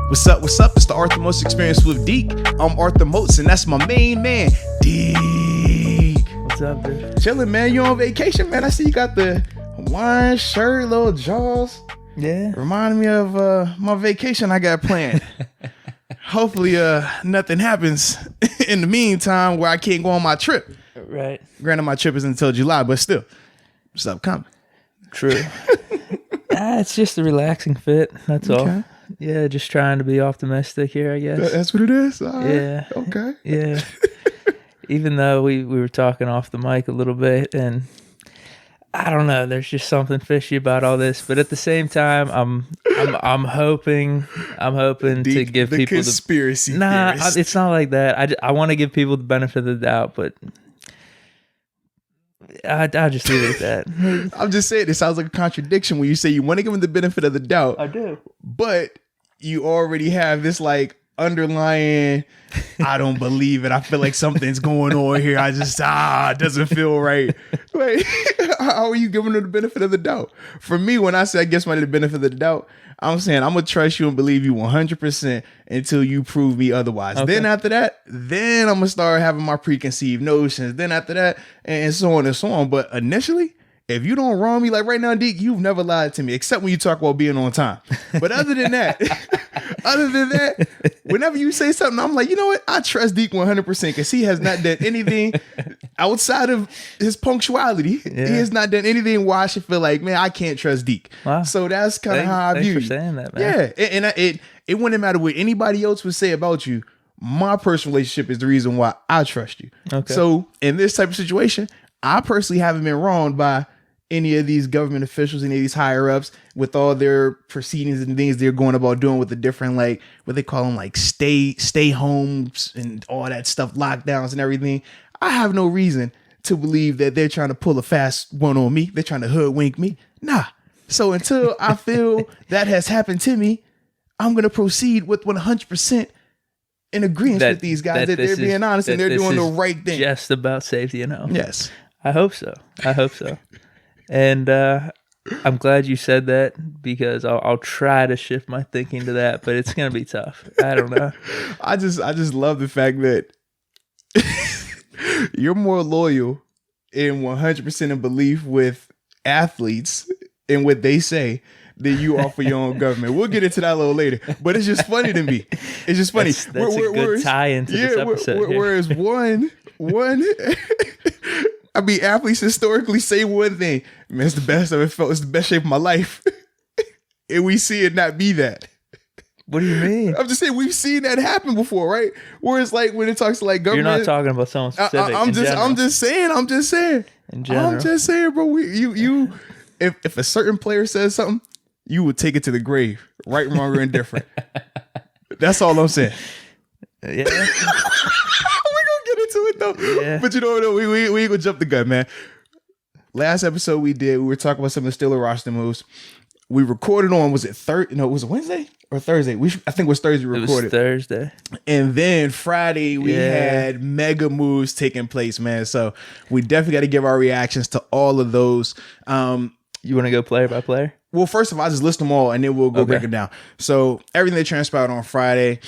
What's up? What's up? It's the Arthur Moats Experience with Deke. I'm Arthur Moats, and that's my main man, Deke. What's up, dude? Chilling, man. You on vacation, man? I see you got the Hawaiian shirt, little jaws. Yeah. Reminding me of my vacation I got planned. Hopefully, nothing happens in the meantime where I can't go on my trip. Right. Granted, my trip isn't until July, but still, it's upcoming. True. It's just a relaxing fit. That's all. Yeah, just trying to be optimistic here, I guess. That's what it is? All right. Yeah. Okay. Yeah. Even though we were talking off the mic a little bit, and I don't know, there's just something fishy about all this. But at the same time, I'm hoping to give people conspiracy theorists. It's not like that. I want to give people the benefit of the doubt, but I'll just leave it at that. I'm just saying, it sounds like a contradiction when you say you want to give them the benefit of the doubt. I do. But you already have this like underlying, I don't believe it. I feel like something's going on here. I just, it doesn't feel right. Like, how are you giving them the benefit of the doubt? For me, when I say I give somebody the benefit of the doubt, I'm saying I'm going to trust you and believe you 100% until you prove me otherwise. Okay. Then after that, then I'm going to start having my preconceived notions. Then after that, and so on and so on. But initially, if you don't wrong me, like right now, Deke, you've never lied to me, except when you talk about being on time. But other than that, whenever you say something, I'm like, you know what? I trust Deke 100% because he has not done anything outside of his punctuality. Yeah. He has not done anything where I should feel like, man, I can't trust Deke. Wow. So that's kind of how I view you. Thanks for saying that, man. Yeah, and it wouldn't matter what anybody else would say about you. My personal relationship is the reason why I trust you. Okay. So in this type of situation, I personally haven't been wronged by any of these government officials, any of these higher ups with all their proceedings and things they're going about doing with the different, like what they call them, like stay homes and all that stuff, lockdowns and everything. I have no reason to believe that they're trying to pull a fast one on me. They're trying to hoodwink me. Nah. So until I feel that has happened to me, I'm going to proceed with 100% in agreement with these guys that they're being honest and they're doing the right thing. Just about safety and health. Yes. I hope so. And I'm glad you said that because I'll try to shift my thinking to that, but it's gonna be tough. I don't know. I just love the fact that you're more loyal and 100% in belief with athletes and what they say than you are for your own government. We'll get into that a little later, but it's just funny to me. It's just funny. That's a good tie into this episode. Whereas one. I mean, athletes historically say one thing, man, it's the best I've ever felt. It's the best shape of my life. And we see it not be that. What do you mean? I'm just saying we've seen that happen before, right? Whereas like when it talks to like government. You're not talking about someone specific. I'm just saying. In general. I'm just saying, bro. If a certain player says something, you would take it to the grave. Right, wrong, or indifferent. That's all I'm saying. Yeah. Into it though, yeah. But you know what? We ain't gonna jump the gun, man. Last episode we were talking about some of the Steelers roster moves. We recorded on, was it Wednesday or Thursday? I think it was Thursday. We recorded. It was Thursday, and then Friday we had mega moves taking place, man. So we definitely got to give our reactions to all of those. You want to go player by player? Well, first of all, I'll just list them all, and then we'll go break it down. So everything that transpired on Friday.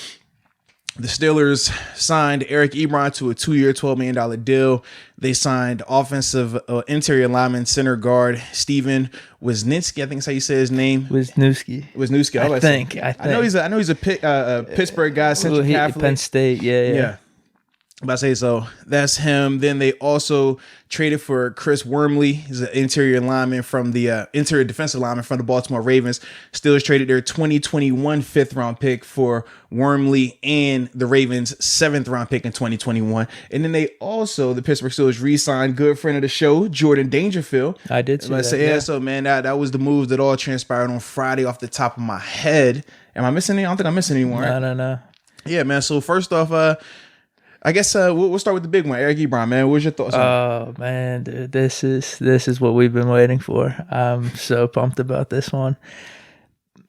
The Steelers signed Eric Ebron to a 2-year, $12 million deal. They signed offensive interior lineman, center guard, Steven Wisniewski. I think that's how you say his name. Wisniewski. I think. I know he's a Pittsburgh guy, Central Catholic. Penn State, yeah. But I say so. That's him. Then they also traded for Chris Wormley. He's an interior defensive lineman from the Baltimore Ravens. Steelers traded their 2021 5th-round pick for Wormley and the Ravens' 7th-round pick in 2021. And then the Pittsburgh Steelers re-signed good friend of the show, Jordan Dangerfield. I did see that. So, man, that was the moves that all transpired on Friday off the top of my head. Am I missing any? I don't think I'm missing anyone. Right? No. Yeah, man. So first off, I guess we'll start with the big one, Eric Ebron, man. What's your thoughts on it? Oh, man, dude, this is what we've been waiting for. I'm so pumped about this one.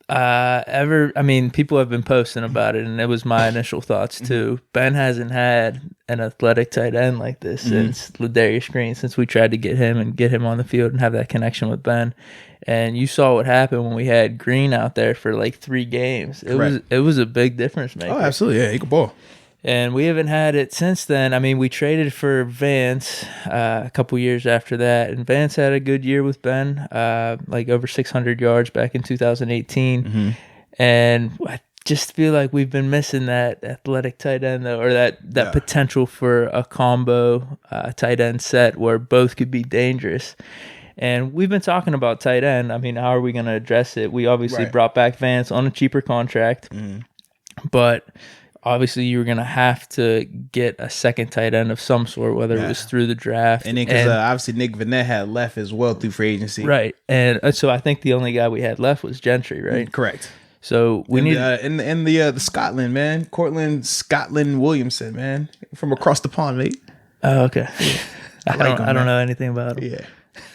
People have been posting about it, and it was my initial thoughts too. Ben hasn't had an athletic tight end like this since Ladarius Green, since we tried to get him on the field and have that connection with Ben. And you saw what happened when we had Green out there for like 3 games. It was a big difference maker. Oh, absolutely. Yeah, he could ball. And we haven't had it since then. I mean, we traded for Vance a couple years after that, and Vance had a good year with Ben, like over 600 yards back in 2018. And I just feel like we've been missing that athletic tight end, though, or that potential for a combo tight end set where both could be dangerous. And we've been talking about tight end. I mean, how are we going to address it? We obviously brought back Vance on a cheaper contract, but obviously you were going to have to get a second tight end of some sort, whether it was through the draft. And then because obviously Nick Vanette had left as well through free agency. Right. And so I think the only guy we had left was Gentry, right? Correct. So we need the Scotland, man. Cortland Scotland Williamson, man. From across the pond, mate. Oh, okay. I don't know anything about him. Yeah.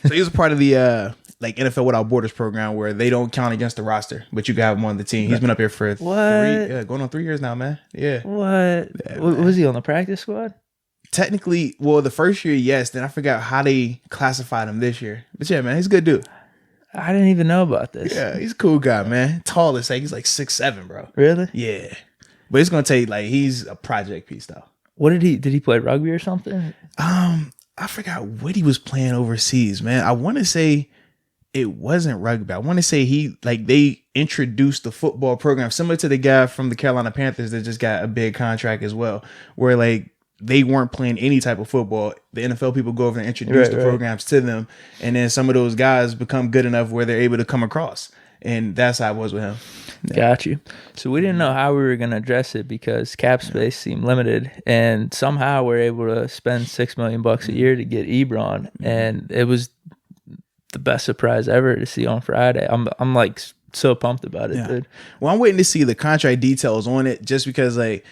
So he was a part of the like NFL Without Borders program where they don't count against the roster, but you can have him on the team. He's been up here for going on 3 years now, man. Yeah. What? Yeah, was he on the practice squad? Technically, well, the first year, yes. Then I forgot how they classified him this year. But yeah, man, he's a good dude. I didn't even know about this. Yeah, he's a cool guy, man. Tall as heck. He's like 6'7", bro. Really? Yeah. But it's gonna take he's a project piece though. What did he play rugby or something? I forgot what he was playing overseas, man. I want to say it wasn't rugby. I want to say they introduced the football program similar to the guy from the Carolina Panthers that just got a big contract as well, where like they weren't playing any type of football. The NFL people go over and introduce the programs to them, and then some of those guys become good enough where they're able to come across. And that's how it was with him. Got you. So we didn't know how we were going to address it because cap space seemed limited, and somehow we're able to spend $6 million a year to get Ebron, and it was the best surprise ever to see on Friday. I'm like so pumped about it, dude. Well, I'm waiting to see the contract details on it, just because like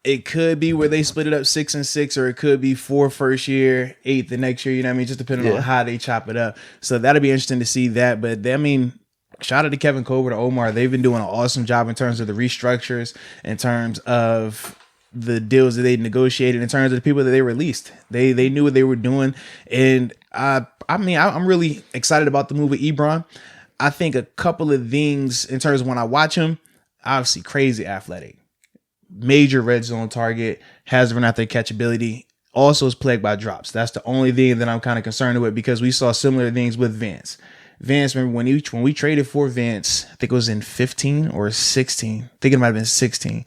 it could be where they split it up 6 and 6, or it could be 4 first year, 8 the next year. You know what I mean? Just depending on how they chop it up. So that'll be interesting to see that. But shout out to Kevin Colbert and Omar. They've been doing an awesome job in terms of the restructures, in terms of the deals that they negotiated, in terms of the people that they released. They knew what they were doing. And I'm really excited about the move with Ebron. I think a couple of things in terms of when I watch him, obviously crazy athletic, major red zone target, has run out their catchability, also is plagued by drops. That's the only thing that I'm kind of concerned with, because we saw similar things with Vance. Remember when we traded for Vance, I think it was in 15 or 16. I think it might have been 16.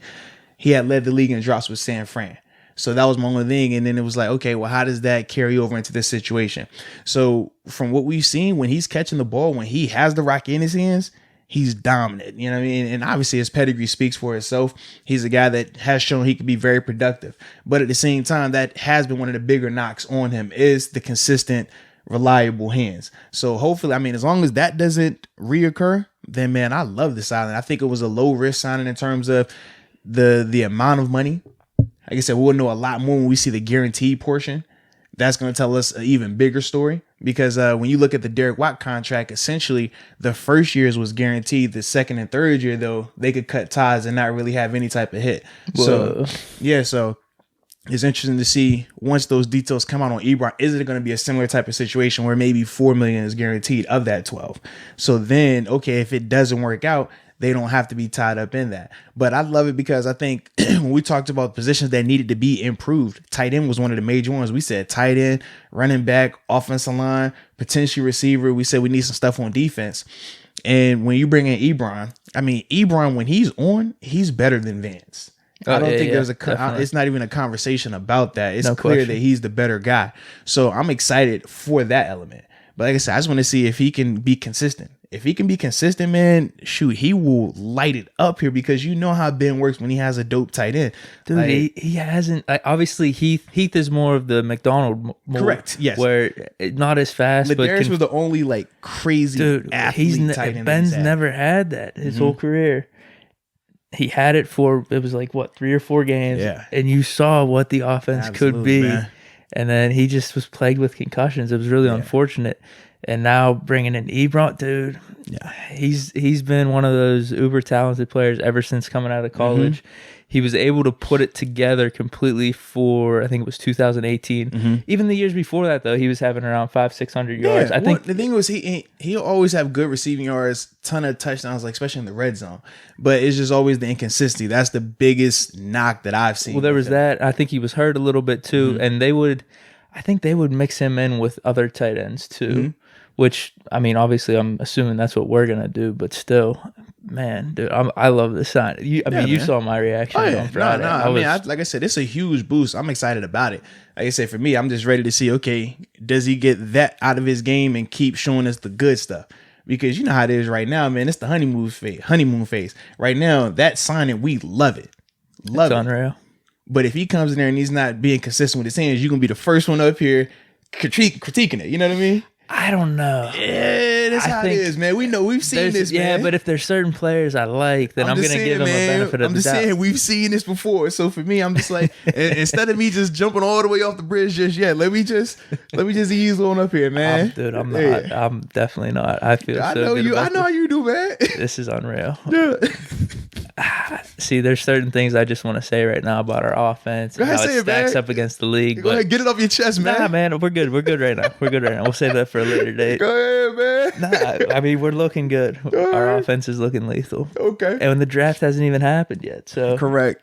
He had led the league in drops with San Fran. So that was my only thing. And then it was like, okay, well, how does that carry over into this situation? So from what we've seen, when he's catching the ball, when he has the rock in his hands, he's dominant. You know what I mean? And obviously his pedigree speaks for itself. He's a guy that has shown he can be very productive. But at the same time, that has been one of the bigger knocks on him, is the consistent, reliable hands. So hopefully, as long as that doesn't reoccur, then man, I love the signing. I think it was a low risk signing in terms of the amount of money. Like I said, we'll know a lot more when we see the guaranteed portion. That's going to tell us an even bigger story, because when you look at the Derek Watt contract, essentially the first years was guaranteed. The second and third year, though, they could cut ties and not really have any type of hit. Whoa. So it's interesting to see once those details come out on Ebron, is it going to be a similar type of situation where maybe $4 million is guaranteed of that 12? So then, okay, if it doesn't work out, they don't have to be tied up in that. But I love it because I think when we talked about positions that needed to be improved, tight end was one of the major ones. We said tight end, running back, offensive line, potentially receiver. We said we need some stuff on defense. And when you bring in Ebron, Ebron, when he's on, he's better than Vance. I don't think there's it's not even a conversation about that. It's clear that he's the better guy. So I'm excited for that element. But like I said, I just want to see if he can be consistent. If he can be consistent, man, shoot, he will light it up here, because you know how Ben works when he has a dope tight end. Dude, he hasn't. Obviously, Heath is more of the McDonald mold. Correct. Yes. Where not as fast. Ladarius was the only crazy athlete tight end. Ben's never had that his whole career. He had it for, it was 3 or 4 games. Yeah. And you saw what the offense could be. Man. And then he just was plagued with concussions. It was really unfortunate. And now bringing in Ebron, dude, he's been one of those uber talented players ever since coming out of college. He was able to put it together completely for, I think it was 2018. Even the years before that, though, he was having around 500-600 yards. I think the thing was he'll always have good receiving yards, ton of touchdowns, like especially in the red zone. But it's just always the inconsistency. That's the biggest knock that I've seen. Well, there was that. I think he was hurt a little bit too, and I think they would mix him in with other tight ends too. Which, I mean, obviously, I'm assuming that's what we're gonna do, but still, man, dude, I love this sign. You saw my reaction on Friday. Like I said, it's a huge boost. I'm excited about it. Like I said, for me, I'm just ready to see, okay, does he get that out of his game and keep showing us the good stuff? Because you know how it is right now, man. It's the honeymoon phase. Right now, that signing, we love it. Love it. It's unreal. But if he comes in there and he's not being consistent with his hands, you're gonna be the first one up here critiquing it. You know what I mean? I don't know. Yeah, that's how it is, man. We've seen this, man. Yeah, but if there's certain players I like, then I'm going to give them a benefit of the doubt. I'm just saying, we've seen this before. So for me, I'm just like, instead of me just jumping all the way off the bridge just yet, let me just ease on up here, man. I'm not. I'm definitely not. I feel I know how you do, man. This is unreal. Yeah. See, there's certain things I just want to say right now about our offense and how it stacks up agaest the league. Go ahead, get it off your chest, man. Nah, man, we're good. We're good right now. We'll save that for a later date. Go ahead, man. Nah, I mean, we're looking good. Our offense is looking lethal. Okay. And the draft hasn't even happened yet. So correct.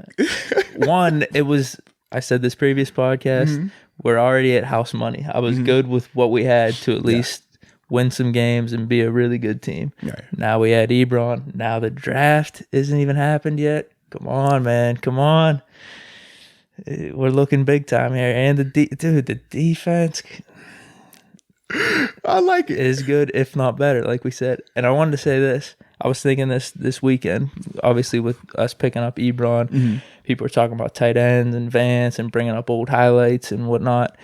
I said this previous podcast, we're already at house money. I was good with what we had to at least win some games and be a really good team. Right. Now we had Ebron. Now the draft isn't even happened yet. Come on, man. Come on. We're looking big time here. And the defense, I like it. Is good, if not better, like we said. And I wanted to say this. I was thinking this weekend, obviously with us picking up Ebron, people are talking about tight ends and Vance and bringing up old highlights and whatnot.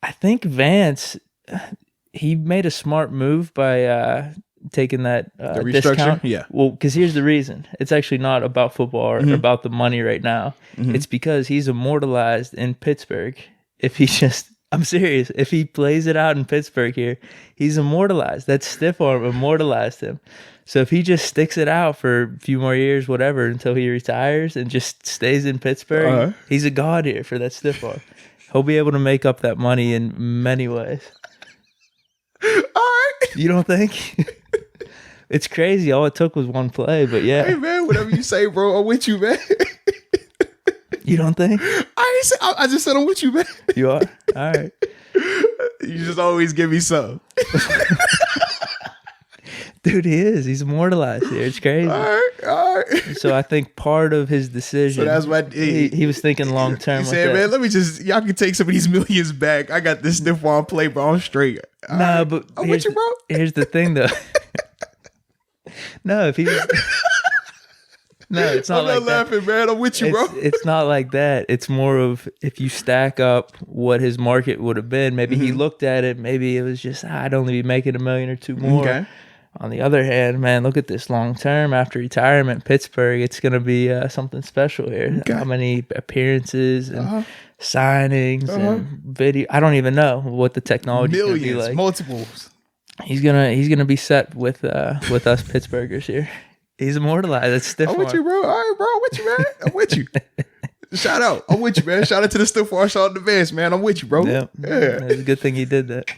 I think Vance, he made a smart move by taking that the restructure. Discount. Yeah. Well, because here's the reason. It's actually not about football or about the money right now. It's because he's immortalized in Pittsburgh. I'm serious. If he plays it out in Pittsburgh here, he's immortalized. That stiff arm immortalized him. So if he just sticks it out for a few more years, whatever, until he retires and just stays in Pittsburgh, he's a god here for that stiff arm. He'll be able to make up that money in many ways. All right. You don't think? It's crazy. All it took was one play, but yeah. Hey, man, whatever you say, bro, I'm with you, man. You don't think? I just said I'm with you, man. You are? All right. You just always give me some. Dude, he is. He's immortalized here. It's crazy. All right. So I think part of his decision, so that's why he was thinking long term. He said, man, y'all can take some of these millions back. I got this stiff arm play, bro. I'm straight. Nah, but I'm with you, bro. Here's the thing, though. No, if he was... No, it's not like that. I'm not laughing, man. I'm with you, bro. It's not like that. It's more of if you stack up what his market would have been, maybe he looked at it, maybe it was just, I'd only be making $1 million or $2 million more. Okay. On the other hand, man, look at this long term. After retirement, Pittsburgh, it's going to be something special here. Okay. How many appearances and signings and video. I don't even know what the technology is going to be like. Multiples. He's gonna be set with us Pittsburghers here. He's immortalized. That's stiff. I'm with you, bro. All right, bro. I'm with you, man. I'm with you. Shout out. I'm with you, man. Shout out to the stiff arm. Shout out to Vance, man. I'm with you, bro. Yeah. It's a good thing he did that.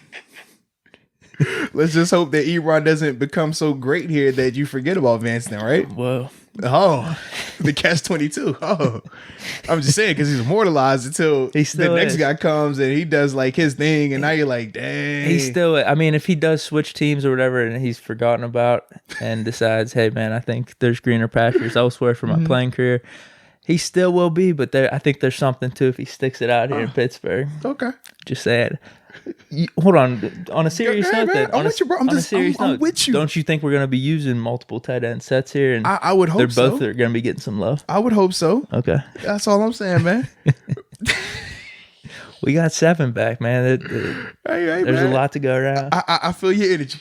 Let's just hope that Ebron doesn't become so great here that you forget about Vance now, right? Whoa. Oh, the catch-22. Oh, I'm just saying because he's immortalized until the next guy comes and he does like his thing, and now you're like, dang. He's still. I mean, if he does switch teams or whatever, and he's forgotten about and decides, hey man, I think there's greener pastures elsewhere for my playing career, he still will be. But I think there's something too if he sticks it out here in Pittsburgh. Okay, just saying. Hold on. On a serious note, then. I'm with you, bro. I'm with you. Don't you think we're going to be using multiple tight end sets here? And I would hope so. They're both going to be getting some love. I would hope so. Okay. That's all I'm saying, man. We got 7 back, man. There's a lot to go around. I feel your energy.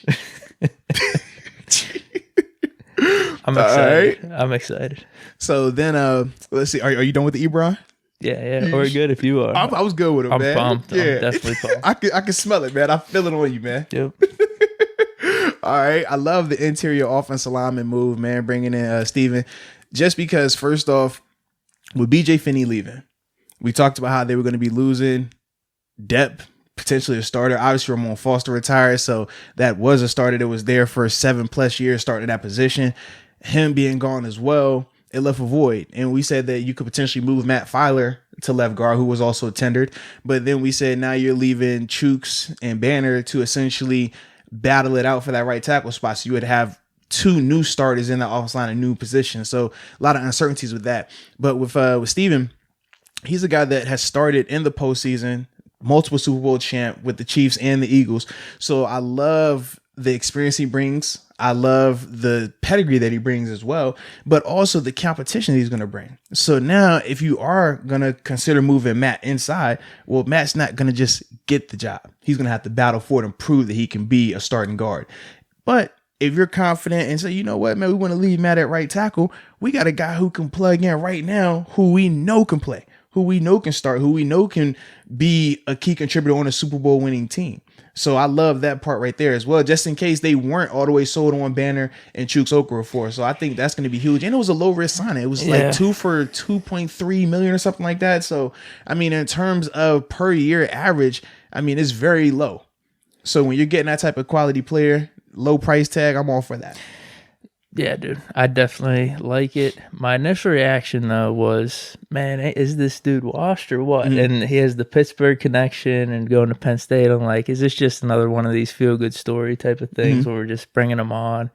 I'm excited. I'm excited. So then, let's see. Are you done with the Ebron? Yeah. Or good if you are. I was good with him, I'm man. pumped. Yeah. I'm definitely pumped. I can smell it, man. I feel it on you, man. Yep. All right. I love the interior offensive lineman move, man, bringing in Steven. Just because, first off, with BJ Finney leaving, we talked about how they were going to be losing depth, potentially a starter. Obviously, Ramon Foster retired, so that was a starter that was there for 7+ years starting that position. Him being gone as well, it left a void. And we said that you could potentially move Matt Filer to left guard, who was also tendered. But then we said now you're leaving Chooks and Banner to essentially battle it out for that right tackle spot. So you would have 2 new starters in the offensive line, a new position. So a lot of uncertainties with that. But with Steven, he's a guy that has started in the postseason, multiple Super Bowl champ with the Chiefs and the Eagles. So I love the experience he brings. I love the pedigree that he brings as well, but also the competition he's going to bring. So now if you are going to consider moving Matt inside, well, Matt's not going to just get the job. He's going to have to battle for it and prove that he can be a starting guard. But if you're confident and say, you know what, man, we want to leave Matt at right tackle, we got a guy who can plug in right now, who we know can play, who we know can start, who we know can be a key contributor on a Super Bowl winning team. So I love that part right there as well, just in case they weren't all the way sold on Banner and Chooks Okorafor. So I think that's going to be huge. And it was a low risk signing. It was like 2 for $2.3 million or something like that. So, I mean, in terms of per year average, I mean, it's very low. So when you're getting that type of quality player, low price tag, I'm all for that. Yeah, dude, I definitely like it. My initial reaction, though, was, man, is this dude washed or what? Mm-hmm. And he has the Pittsburgh connection and going to Penn State. I'm like, is this just another one of these feel-good story type of things where we're just bringing him on,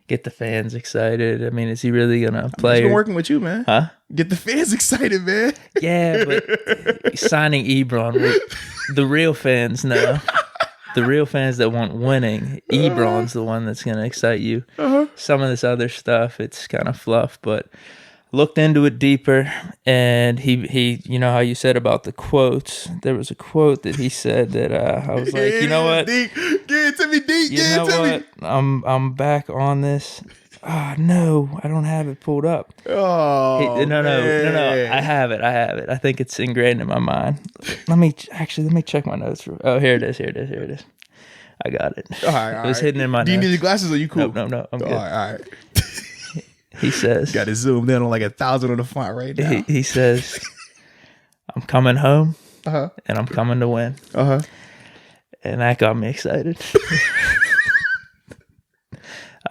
get the fans excited? I mean, is he really going to play? He's been working with you, man. Huh? Get the fans excited, man. Yeah, but signing Ebron, the real fans know. The real fans that want winning, Ebron's the one that's going to excite you. Some of this other stuff, it's kind of fluff, but looked into it deeper. And he, you know how you said about the quotes? There was a quote that he said that I was like, you know what? Deke, give it to me, Deke. You know what? I'm back on this. Oh, no, I don't have it pulled up. Oh, no, I have it. I think it's ingrained in my mind. Let me check my notes. Oh, here it is. I got it. All right, it was hidden in my notes. Do you need the glasses or are you cool? No, I'm good. All right. He says. Got it zoomed in on like 1,000 on the font right now. He says, I'm coming home and I'm coming to win. And that got me excited.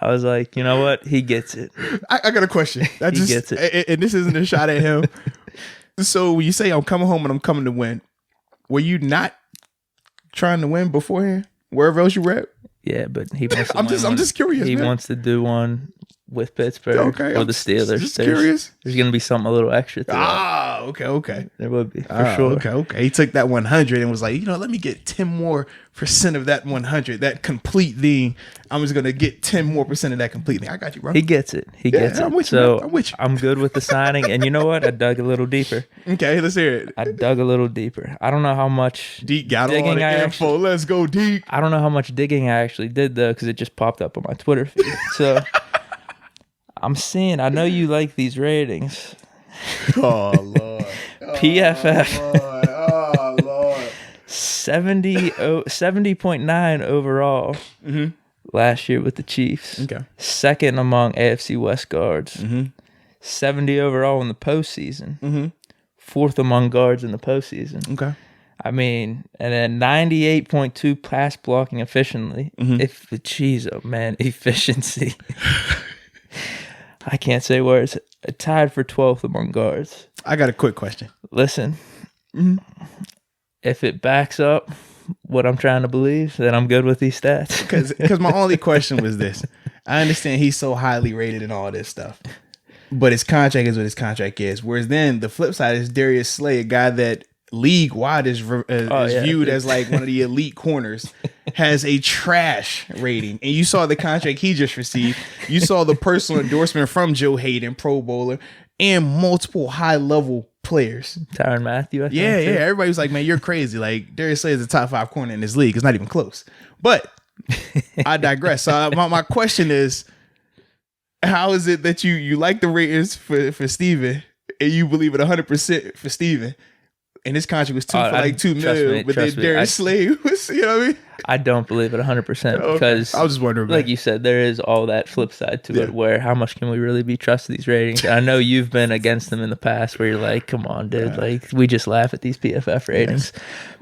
I was like, you know what? He gets it. I got a question. He gets it. And this isn't a shot at him. So when you say I'm coming home and I'm coming to win, were you not trying to win beforehand? Wherever else you were at? Yeah, but he wants to I'm just curious. He wants to do one with Pittsburgh or the Steelers. Just curious. There's going to be something a little extra to that. Okay. There would be, for sure. Okay. He took that 100 and was like, let me get 10% more of that 100, that complete thing. I'm just going to get 10% more of that complete thing. I got you, bro. He gets it. He gets it. I'm with you, so I'm with you. I'm good with the signing. And you know what? I dug a little deeper. Okay, let's hear it. I dug a little deeper. I don't know how much Deke got all the info. Let's go, Deke. I don't know how much digging I actually did, though, because it just popped up on my Twitter feed. So I'm seeing, I know you like these ratings. Oh, Lord. PFF. Oh, Lord. 70.9 overall last year with the Chiefs. Okay. Second among AFC West guards. 70 overall in the postseason. Fourth among guards in the postseason. Okay. I mean, and then 98.2 pass blocking efficiently. Efficiency. I can't say words. Tied for 12th among guards. I got a quick question. Listen, if it backs up what I'm trying to believe, then I'm good with these stats. Because my only question was this. I understand he's so highly rated and all this stuff, but his contract is what his contract is. Whereas then the flip side is Darius Slay, a guy that league-wide is viewed as like one of the elite corners, has a trash rating. And you saw the contract he just received. You saw the personal endorsement from Joe Hayden, Pro Bowler, and multiple high-level players. Tyrann Mathieu, I think. Yeah. Everybody was like, man, you're crazy. Like, Darius Slay is the top 5 corner in this league. It's not even close. But I digress. So my question is, how is it that you like the ratings for Steven and you believe it 100% for Steven. And his contract was $2 million, but then Darius Slay was, you know what I mean? I don't believe it 100% because I was just wondering, like you said, there is all that flip side to it where how much can we really be trusted these ratings? I know you've been against them in the past where you're like, come on, dude, like we just laugh at these PFF ratings.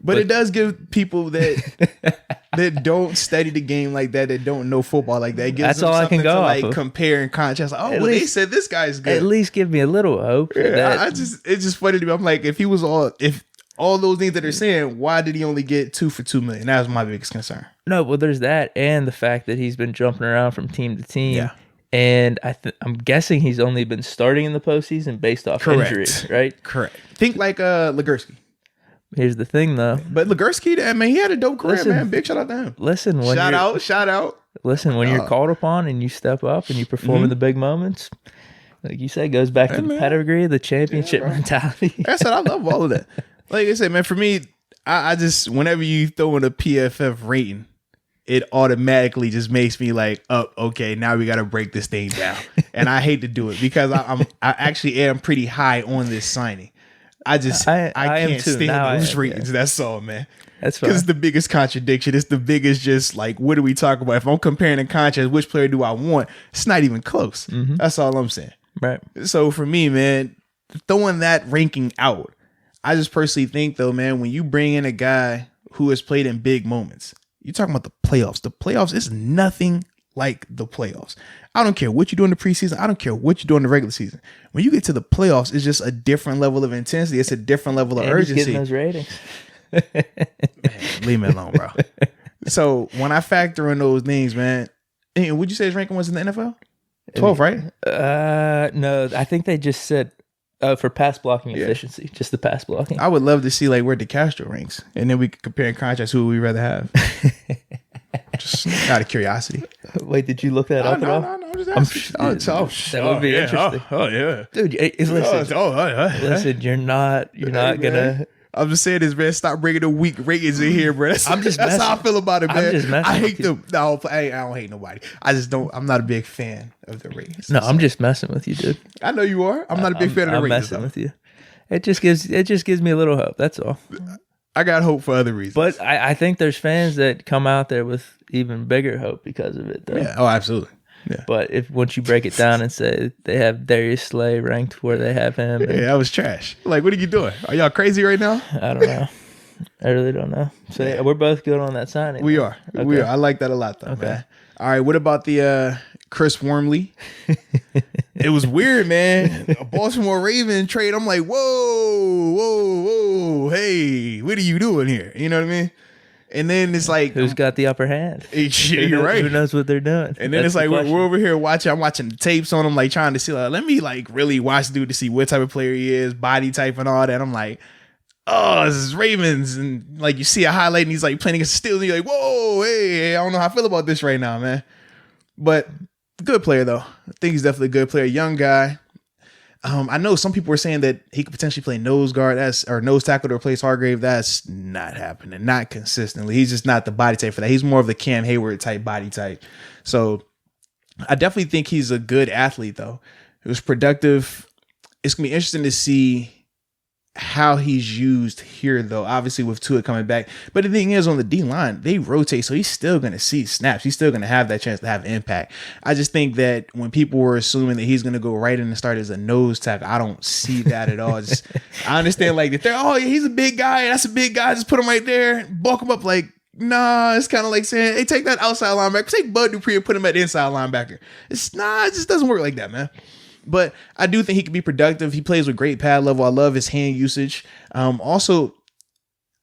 But it does give people that don't study the game like that don't know football like that. It gives That's them all I can go to off of. Compare and contrast. Like, well, they said this guy's good. At least give me a little hope. It's just funny to me. I'm like, if all those things that they're saying, why did he only get 2 for $2 million? That was my biggest concern. No, well, there's that, and the fact that he's been jumping around from team to team. Yeah. And I'm guessing he's only been starting in the postseason based off injury, right? Correct. Think like Legursky. Here's the thing, though. But Legursky, man, he had a dope career, man. Big shout out to him. Listen, shout out. Listen, when you're called upon and you step up and you perform in the big moments, like you said, it goes back to the pedigree, the championship mentality. Like I said, I love all of that. Like I said, man, for me, I just, whenever you throw in a PFF rating, it automatically just makes me like, oh, okay, now we got to break this thing down. And I hate to do it because I actually am pretty high on this signing. I can't stand those ratings. That's all, man. That's fine. Because it's the biggest contradiction. It's the biggest just like, what are we talking about? If I'm comparing and contrast, which player do I want? It's not even close. Mm-hmm. That's all I'm saying. Right. So for me, man, throwing that ranking out, I just personally think, though, man, when you bring in a guy who has played in big moments, you're talking about the playoffs. The playoffs is nothing like the playoffs. I don't care what you do in the preseason. I don't care what you do in the regular season. When you get to the playoffs, it's just a different level of intensity. It's a different level of urgency. He's getting those ratings. Man, leave me alone, bro. So when I factor in those things, man, would you say his ranking was in the NFL? 12, right? No, I think they just said for pass blocking efficiency, just the pass blocking. I would love to see like where DeCastro ranks, and then we could compare and contrast who we'd rather have. Just out of curiosity. Wait, did you look that up at all? No, I'm just asking. That would be interesting. Oh yeah, dude. Listen, you're not gonna. I'm just saying this, man. Stop bringing the weak ratings in here, bro. That's how I feel about it, man. I hate them. No, I don't hate nobody. I just don't. I'm not a big fan of the ratings. No, I'm just messing with you, dude. I know you are. I'm not a big fan of the ratings. I'm messing with you. It just gives me a little hope. That's all. I got hope for other reasons. But I think there's fans that come out there with even bigger hope because of it, though. Yeah. Oh, absolutely. Yeah. But once you break it down and say they have Darius Slay ranked where they have him. Yeah, that was trash. Like, what are you doing? Are y'all crazy right now? I don't know. I really don't know. So we're both good on that signing. We are. Okay. We are. I like that a lot, though, man. All right. What about the Chris Wormley? It was weird, man. A Baltimore Raven trade. I'm like, whoa. Hey, what are you doing here? You know what I mean? And then it's like, who's got the upper hand? You're right. Who knows what they're doing? And then it's like we're over here watching. I'm watching the tapes on him, like trying to see. Like, let me like really watch the dude to see what type of player he is, body type, and all that. I'm like, oh, this is Ravens, and like you see a highlight, and he's like playing against the Steelers. And you're like, whoa, hey, I don't know how I feel about this right now, man. But good player though. I think he's definitely a good player, young guy. I know some people were saying that he could potentially play nose guard, or nose tackle to replace Hargrave. That's not happening, not consistently. He's just not the body type for that. He's more of the Cam Hayward type body type. So I definitely think he's a good athlete, though. It was productive. It's gonna be interesting to see how he's used here, though, obviously with Tua coming back. But the thing is, on the D-line, they rotate, so he's still going to see snaps. He's still going to have that chance to have impact. I just think that when people were assuming that he's going to go right in and start as a nose tackle, I don't see that at all. I understand, like, that he's a big guy, that's a big guy, just put him right there, bulk him up, like, nah, it's kind of like saying, hey, take that outside linebacker, take Bud Dupree and put him at the inside linebacker. It just doesn't work like that, man. But I do think he can be productive. He plays with great pad level. I love his hand usage. Also,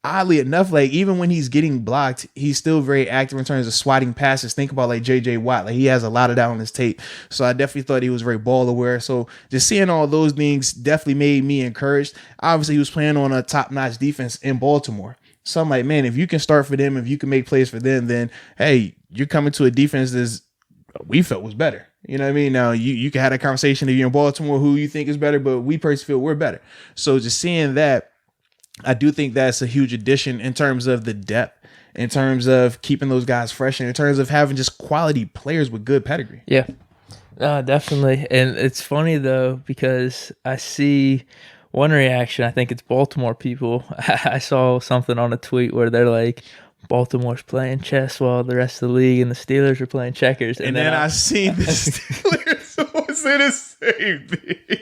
oddly enough, like even when he's getting blocked, he's still very active in terms of swatting passes. Think about like J.J. Watt. Like he has a lot of that on his tape. So I definitely thought he was very ball aware. So just seeing all those things definitely made me encouraged. Obviously, he was playing on a top-notch defense in Baltimore. So I'm like, man, if you can start for them, if you can make plays for them, then, hey, you're coming to a defense that we felt was better. You know what I mean? Now, you can have a conversation if you're in Baltimore who you think is better, but we personally feel we're better. So just seeing that, I do think that's a huge addition in terms of the depth, in terms of keeping those guys fresh, and in terms of having just quality players with good pedigree. Yeah. Definitely. And it's funny, though, because I see one reaction. I think it's Baltimore people. I saw something on a tweet where they're like, Baltimore's playing chess while the rest of the league and the Steelers are playing checkers. And then I seen the Steelers say the same thing.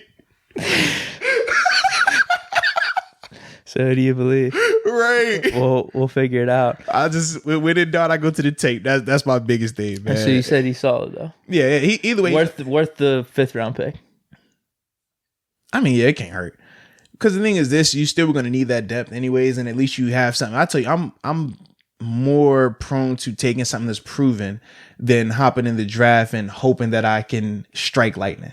So who do you believe? Right. We'll figure it out. When in doubt, I go to the tape. That's my biggest thing, man. So you said he's solid, though. Yeah, either way. Worth the 5th round pick. I mean, yeah, it can't hurt. Because the thing is this, you still going to need that depth anyways, and at least you have something. I tell you, I'm more prone to taking something that's proven than hopping in the draft and hoping that I can strike lightning.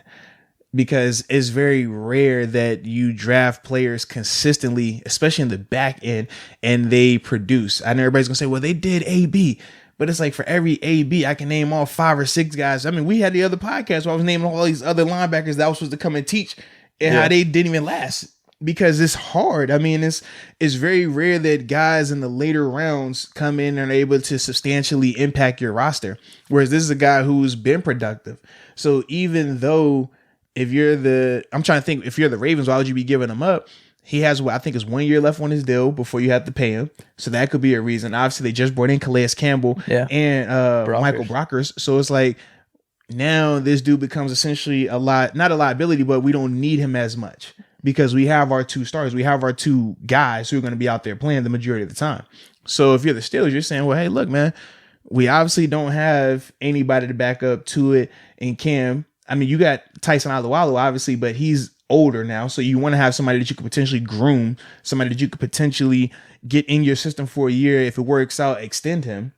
Because it's very rare that you draft players consistently, especially in the back end, and they produce. I know everybody's going to say, well, they did AB. But it's like for every AB, I can name all 5 or 6 guys. I mean, we had the other podcast where I was naming all these other linebackers that was supposed to come and teach and how they didn't even last. Because it's hard. I mean, it's very rare that guys in the later rounds come in and are able to substantially impact your roster. Whereas this is a guy who's been productive. So even though if you're the Ravens, why would you be giving him up? He has what I think is 1 year left on his deal before you have to pay him. So that could be a reason. Obviously, they just brought in Calais Campbell and Michael Brockers. So it's like now this dude becomes essentially not a liability, but we don't need him as much because we have our 2 stars. We have our 2 guys who are going to be out there playing the majority of the time. So if you're the Steelers, you're saying, well, hey, look, man, we obviously don't have anybody to back up to it in Cam. I mean, you got Tyson Alualu, obviously, but he's older now. So you want to have somebody that you could potentially groom, somebody that you could potentially get in your system for a year. If it works out, extend him.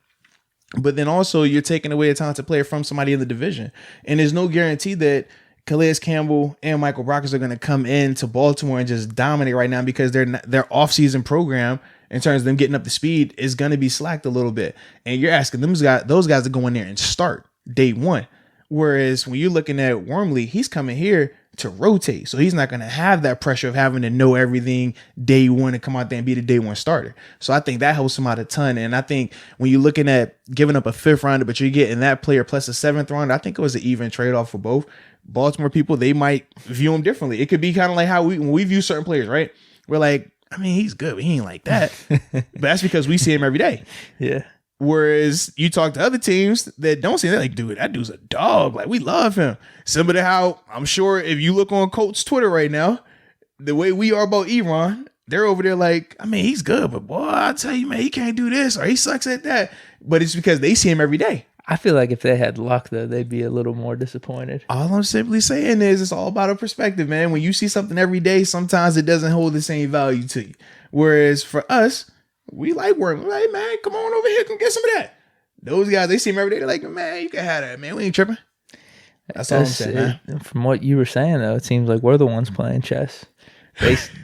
But then also you're taking away a talented player from somebody in the division. And there's no guarantee that Calais Campbell and Michael Brockers are going to come into Baltimore and just dominate right now because their offseason program in terms of them getting up to speed is going to be slacked a little bit. And you're asking those guys to go in there and start day one. Whereas when you're looking at Wormley, he's coming here to rotate. So he's not going to have that pressure of having to know everything day one and come out there and be the day one starter. So I think that helps him out a ton. And I think when you're looking at giving up a 5th rounder, but you're getting that player plus a 7th rounder, I think it was an even trade-off for both. Baltimore people, they might view him differently. It could be kind of like how when we view certain players, right? We're like, I mean, he's good, but he ain't like that. But that's because we see him every day. Yeah. Whereas you talk to other teams that don't see that, like, dude, that dude's a dog. Like, we love him. Similar to how I'm sure if you look on Colts Twitter right now, the way we are about Ebron, they're over there like, I mean, he's good, but boy, I tell you, man, he can't do this or he sucks at that. But it's because they see him every day. I feel like if they had luck, though, they'd be a little more disappointed. All I'm simply saying is it's all about a perspective, man. When you see something every day, sometimes it doesn't hold the same value to you. Whereas for us, we like Wormley. Like, man, come on over here. Come get some of that. Those guys, they see him every day. They're like, man, you can have that, man. We ain't tripping. That's all I'm saying, man. From what you were saying, though, it seems like we're the ones playing chess.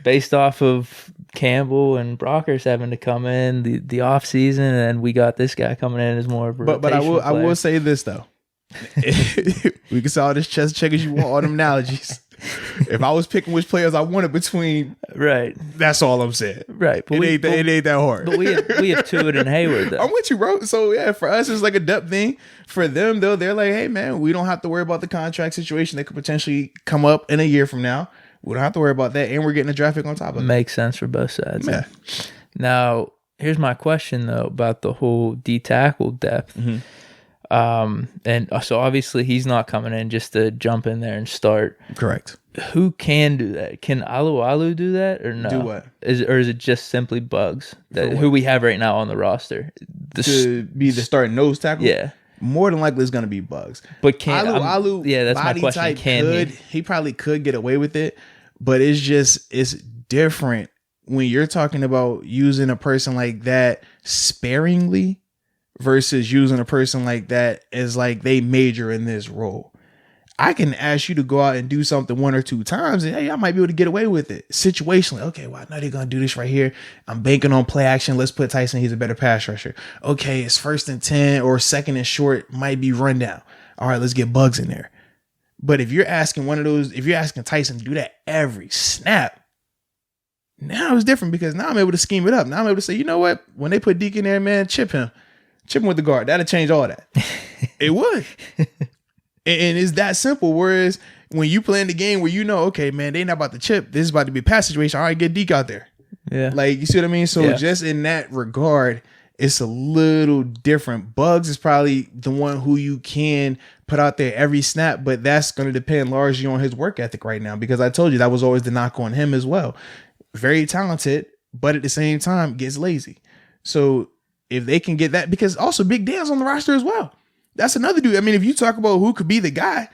Based off of Campbell and Brockers having to come in the off season, and we got this guy coming in as more of a but I will say this, though. We can say all this chess checkers you want, all them analogies. If I was picking which players I wanted between, right, that's all I'm saying. Right, but it ain't that hard. But we have Tuitt and Hayward, though. I'm with you, bro. So yeah, for us it's like a depth thing. For them, though, they're like, hey man, we don't have to worry about the contract situation that could potentially come up in a year from now. We don't have to worry about that, and we're getting a draft pick on top of it. Makes sense for both sides. Yeah. Now, here's my question though about the whole D tackle depth. Mm-hmm. And so obviously he's not coming in just to jump in there and start. Correct. Who can do that? Can Alualu do that or no? Do what? Is it just simply Bugs who we have right now on the roster? To be the starting nose tackle? Yeah. More than likely it's going to be Bugs. But can Alu? Yeah, that's my question. Can he probably could get away with it, but it's different when you're talking about using a person like that sparingly versus using a person like that as like they major in this role. I can ask you to go out and do something 1 or 2 times and hey, I might be able to get away with it situationally. Okay, well, I know they're going to do this right here. I'm banking on play action. Let's put Tyson. He's a better pass rusher. Okay, it's 1st and 10 or 2nd and short might be run down. All right, let's get Bugs in there. But if you're asking if you're asking Tyson to do that every snap, now it's different because now I'm able to scheme it up. Now I'm able to say, you know what? When they put Deke in there, man, chip him with the guard. That'll change all that. It would. And it's that simple. Whereas when you play in the game where you know, okay, man, they not about to chip. This is about to be a pass situation. All right, get Deke out there. Yeah. Like, you see what I mean? So just in that regard, it's a little different. Bugs is probably the one who you can put out there every snap, but that's going to depend largely on his work ethic right now, because I told you that was always the knock on him as well. Very talented, but at the same time gets lazy. So if they can get that, because also Big Dan's on the roster as well. That's another dude. I mean, if you talk about who could be the guy,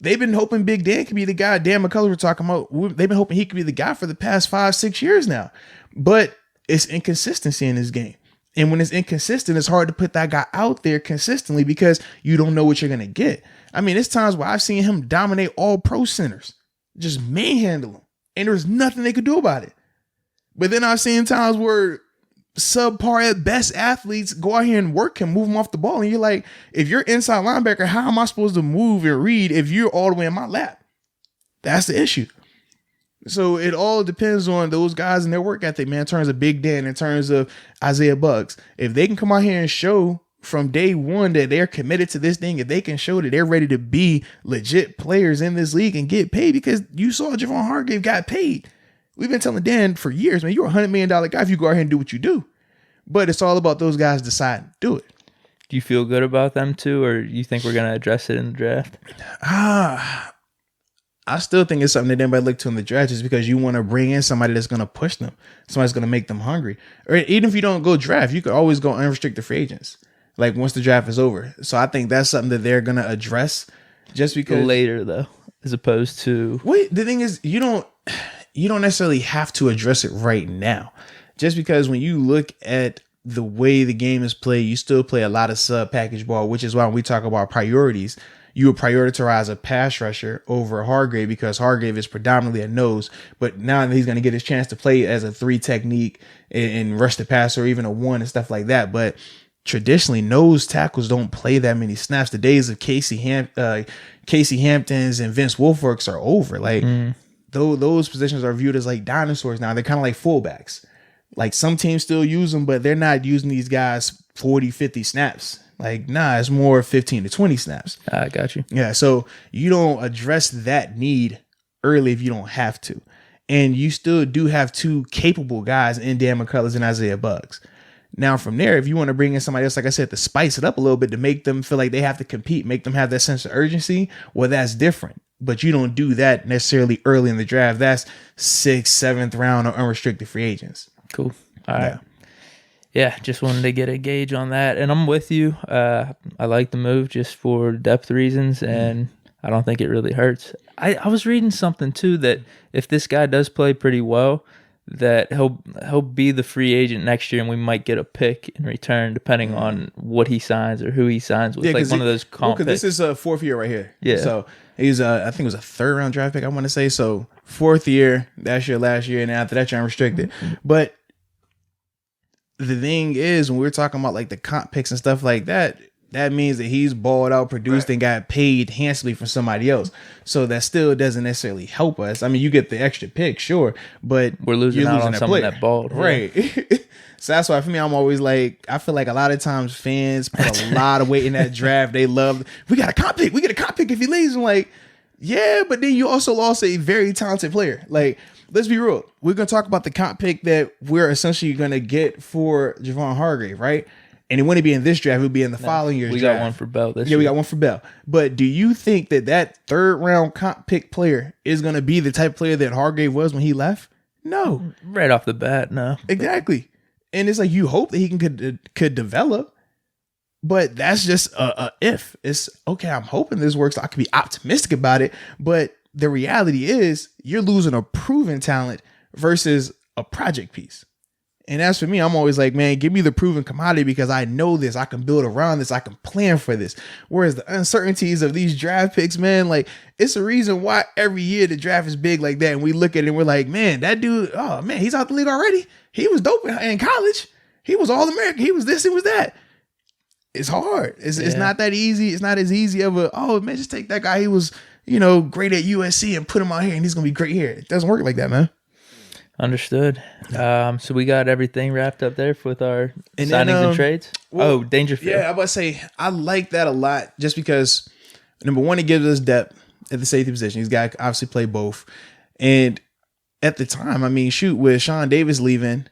they've been hoping Big Dan could be the guy. Dan McCullers were talking about. They've been hoping he could be the guy for the past 5-6 years now. But it's inconsistency in this game. And when it's inconsistent, it's hard to put that guy out there consistently because you don't know what you're going to get. I mean, it's times where I've seen him dominate all pro centers, just manhandle them, and there's nothing they could do about it. But then I've seen times where subpar at best athletes go out here and work him, move him off the ball. And you're like, if you're inside linebacker, how am I supposed to move and read if you're all the way in my lap? That's the issue. So it all depends on those guys and their work ethic, man, in terms of Big Dan, in terms of Isaiah Bugs. If they can come out here and show from day one that they're committed to this thing, if they can show that they're ready to be legit players in this league and get paid, because you saw Javon Hargrave got paid. We've been telling Dan for years, man, you're a $100 million guy if you go out here and do what you do. But it's all about those guys deciding to do it. Do you feel good about them too, or you think we're going to address it in the draft? I still think it's something that everybody look to in the draft, just because you want to bring in somebody that's going to push them. Somebody's going to make them hungry. Or even if you don't go draft, you could always go unrestricted free agents, like once the draft is over. So I think that's something that they're going to address, just because later though, as opposed to. Wait, the thing is, you don't necessarily have to address it right now, just because when you look at the way the game is played, you still play a lot of sub package ball, which is why when we talk about priorities, you would prioritize a pass rusher over Hargrave, because Hargrave is predominantly a nose. But now he's going to get his chance to play as a 3 technique and rush the passer, or even a 1 and stuff like that. But traditionally, nose tackles don't play that many snaps. The days of Casey Hamptons and Vince Wilforks are over. Like, those positions are viewed as like dinosaurs now. They're kind of like fullbacks. Like, some teams still use them, but they're not using these guys 40, 50 snaps. Like, nah, it's more 15 to 20 snaps. I got you. Yeah, so you don't address that need early if you don't have to. And you still do have 2 capable guys in Dan McCullers and Isaiah Bugs. Now, from there, if you want to bring in somebody else, like I said, to spice it up a little bit, to make them feel like they have to compete, make them have that sense of urgency, well, that's different. But you don't do that necessarily early in the draft. That's 6th, 7th round or unrestricted free agents. Cool. All right. Yeah, just wanted to get a gauge on that. And I'm with you. I like the move just for depth reasons, and I don't think it really hurts. I was reading something, too, that if this guy does play pretty well, that he'll be the free agent next year, and we might get a pick in return, depending on what he signs or who he signs with. Yeah, like one of those comp picks. This is a 4th year right here. Yeah. So he's I think it was a 3rd round draft pick, I want to say. So 4th year, that's your last year, and after that, you're unrestricted. But the thing is, when we're talking about like the comp picks and stuff like that, that means that he's balled out, produced, and got paid handsomely from somebody else. So that still doesn't necessarily help us. I mean, you get the extra pick, sure, but we're losing out on someone that balled. Right. So that's why for me, I'm always like, I feel like a lot of times fans put a lot of weight in that draft. They love, we got a comp pick. We get a comp pick if he leaves. I'm like, yeah, but then you also lost a very talented player. Like, let's be real. We're going to talk about the comp pick that we're essentially going to get for Javon Hargrave, right? And it wouldn't be in this draft. It would be in the following year's draft. We got one for Bell this year. Yeah, we got one for Bell. But do you think that 3rd round comp pick player is going to be the type of player that Hargrave was when he left? No. Right off the bat, no. Exactly. And it's like, you hope that he could develop. But that's just a if. It's, okay, I'm hoping this works. I can be optimistic about it. But the reality is, you're losing a proven talent versus a project piece. And as for me, I'm always like, man, give me the proven commodity, because I know this. I can build around this. I can plan for this. Whereas the uncertainties of these draft picks, man, like, it's a reason why every year the draft is big like that. And we look at it and we're like, man, that dude, oh, man, he's out the league already. He was dope in college. He was All-American. He was this, he was that. It's hard. It's not that easy. It's not as easy of a, oh, man, just take that guy. He was, great at USC and put him out here and he's going to be great here. It doesn't work like that, man. Understood. So we got everything wrapped up there with our signings and trades. Dangerfield. Yeah, I was about to say, I like that a lot, just because Number one, it gives us depth at the safety position. He's got to obviously play both. And at the time, I mean, shoot, with Sean Davis leaving,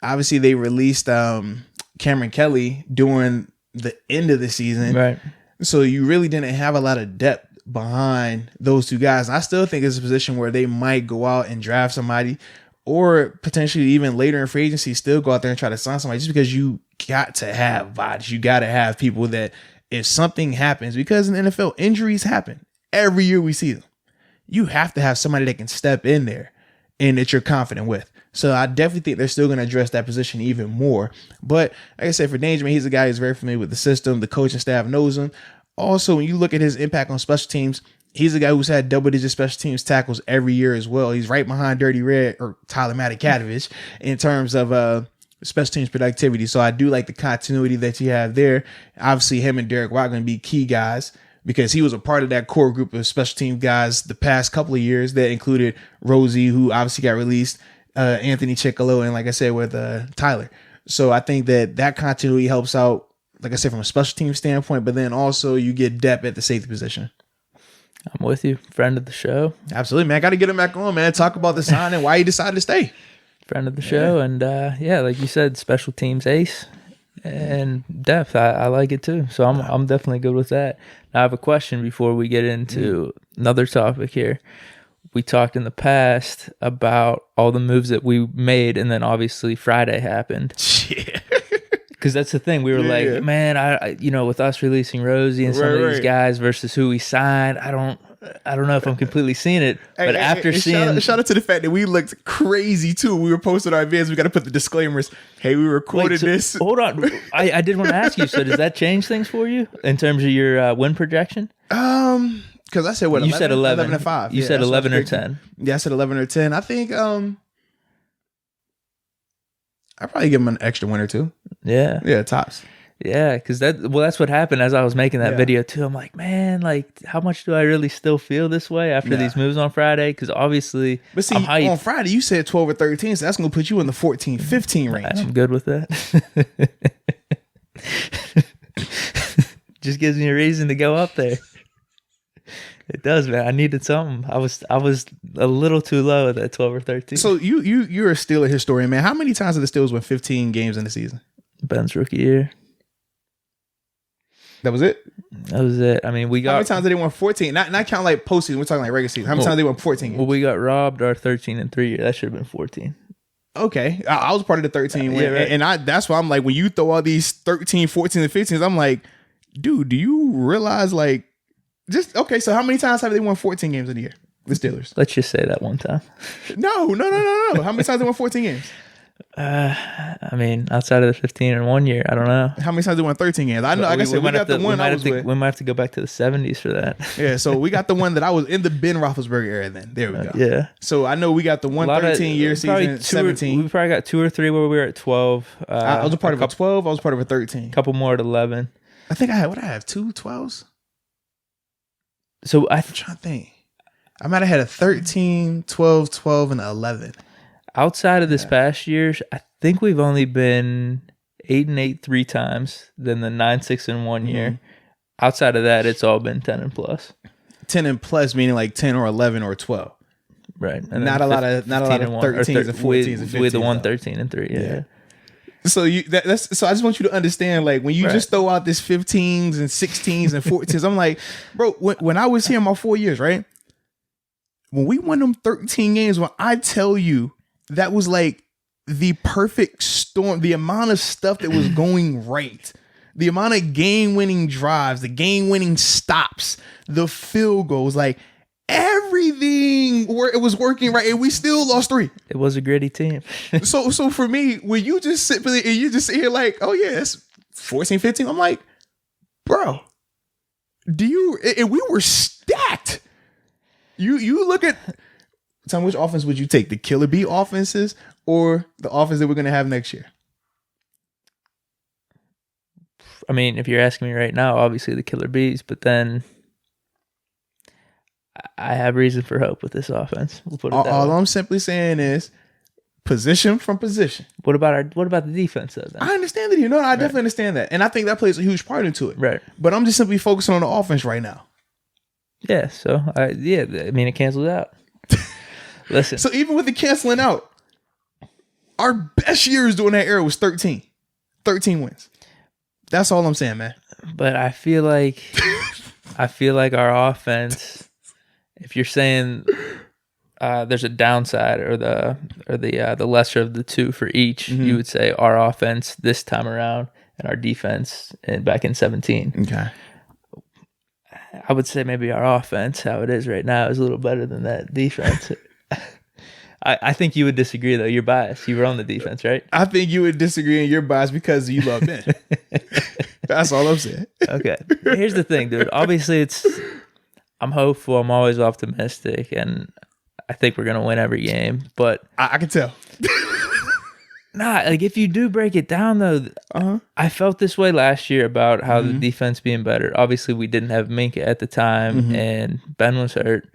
obviously they released Cameron Kelly during the end of the season. Right. So you really didn't have a lot of depth behind those two guys. I still think it's a position where they might go out and draft somebody, or potentially even later in free agency still go out there and try to sign somebody, just because you got to have bodies. You got to have people that if something happens, because in the NFL, injuries happen. Every year we see them. You have to have somebody that can step in there and that you're confident with. So I definitely think they're still going to address that position even more. But like I said, for Dangerfield, he's a guy who's very familiar with the system. The coaching staff knows him. Also, when you look at his impact on special teams, he's a guy who's had double-digit special teams tackles every year as well. He's right behind Dirty Red or Tyler Matakadovich in terms of special teams productivity. So I do like the continuity that you have there. Obviously, him and Derek Watt are going to be key guys because he was a part of that core group of special team guys the past couple of years that included Rosie, who obviously got released, Anthony Chickalo, and like I said, with Tyler. So I think that continuity helps out, like I said, from a special team standpoint, but then also you get depth at the safety position. I'm with you. Friend of the show. Absolutely, man. Got to get him back on, man. Talk about the sign and why he decided to stay. Friend of the show. And like you said, special teams ace and depth. I like it too. So I'm definitely good with that. Now I have a question before we get into another topic here. We talked in the past about all the moves that we made, and then obviously Friday happened. Yeah. Because that's the thing. We were like, man, I with us releasing Rosie and some of these guys versus who we signed, I don't know if I'm completely seeing it. But after seeing... Shout out to the fact that we looked crazy, too. We were posting our events. We got to put the disclaimers. Hey, we recorded this. Hold on. I did want to ask you, so does that change things for you in terms of your win projection? Because I said, what, 11? You said 11. 11 and 5. You said 11 or 10. Yeah, I said 11 or 10. I think I'd probably give him an extra win or two. Yeah. Yeah, tops. Yeah, because that's what happened as I was making that video too. I'm like, man, like how much do I really still feel this way after these moves on Friday? Because obviously, but see, on Friday you said 12 or 13, so that's going to put you in the 14, 15 range. I'm good with that. Just gives me a reason to go up there. It does, man. I needed something. I was a little too low at that 12 or 13. So you're a Steeler historian, man. How many times did the Steelers win 15 games in the season? Ben's rookie year. That was it? That was it. I mean, we got... How many times did they win 14? Not count like postseason. We're talking like regular season. How many times did they win 14 games? Well, we got robbed our 13-3 year. That should have been 14. Okay. I was part of the 13 win. Right. And that's why I'm like, when you throw all these 13, 14, and 15s, I'm like, dude, do you realize like... Okay, so how many times have they won 14 games in a year? The Steelers. Let's just say that one time. No. How many times they won 14 games? I mean, outside of the 15 in 1 year, I don't know. How many times they won 13 games? I know. Like I said, we got the one I was with. We might have to go back to the 70s for that. Yeah, so we got the one that I was in the Ben Roethlisberger era. Then there we go. Yeah. So I know we got the 13-year season, 17. We probably got 2 or 3 where we were at 12. I was a part of a 12. I was part of a 13. A couple more at 11. I think I have 2 12s. So I'm trying to think. I might have had a 13, 12, 12, and 11. Outside of this past year, I think we've only been 8-8 3 times, then the 9-6 in 1 year. Outside of that, it's all been 10 and plus. 10 and plus meaning like 10 or 11 or 12. Right. And not a lot of 13s and 14s and 15s. With the 13-3, yeah. So so I just want you to understand, like when you just throw out this 15s and 16s and 14s, I'm like, bro, when I was here my 4 years, right? When we won them 13 games, when I tell you that was like the perfect storm, the amount of stuff that was going right, the amount of game-winning drives, the game-winning stops, the field goals, like everything where it was working right, and we still lost 3. It was a gritty team. so for me, when you just sit and you just sit here like, oh yeah, it's 14, 15, I'm like, bro, and we were stacked. You look at, tell me which offense would you take, the Killer Bee offenses or the offense that we're going to have next year? I mean, if you're asking me right now, obviously the Killer Bees, but then I have reason for hope with this offense. We'll put it that way. All I'm simply saying is position from position. What about the defense though? Then? I understand that. I definitely understand that. And I think that plays a huge part into it. Right. But I'm just simply focusing on the offense right now. Yeah, so I mean it cancels out. Listen. So even with the canceling out, our best years during that era was 13. 13 wins. That's all I'm saying, man. But I feel like our offense, if you're saying there's a downside or the lesser of the two for each, you would say our offense this time around and our defense back in 17. Okay. I would say maybe our offense, how it is right now, is a little better than that defense. I think you would disagree, though. You're biased. You were on the defense, right? I think you would disagree, and you're biased because you love Ben. That's all I'm saying. Okay. Here's the thing, dude. Obviously, I'm hopeful. I'm always optimistic, and I think we're going to win every game. But I can tell. like if you do break it down, though, I felt this way last year about how the defense being better. Obviously, we didn't have Minka at the time, and Ben was hurt.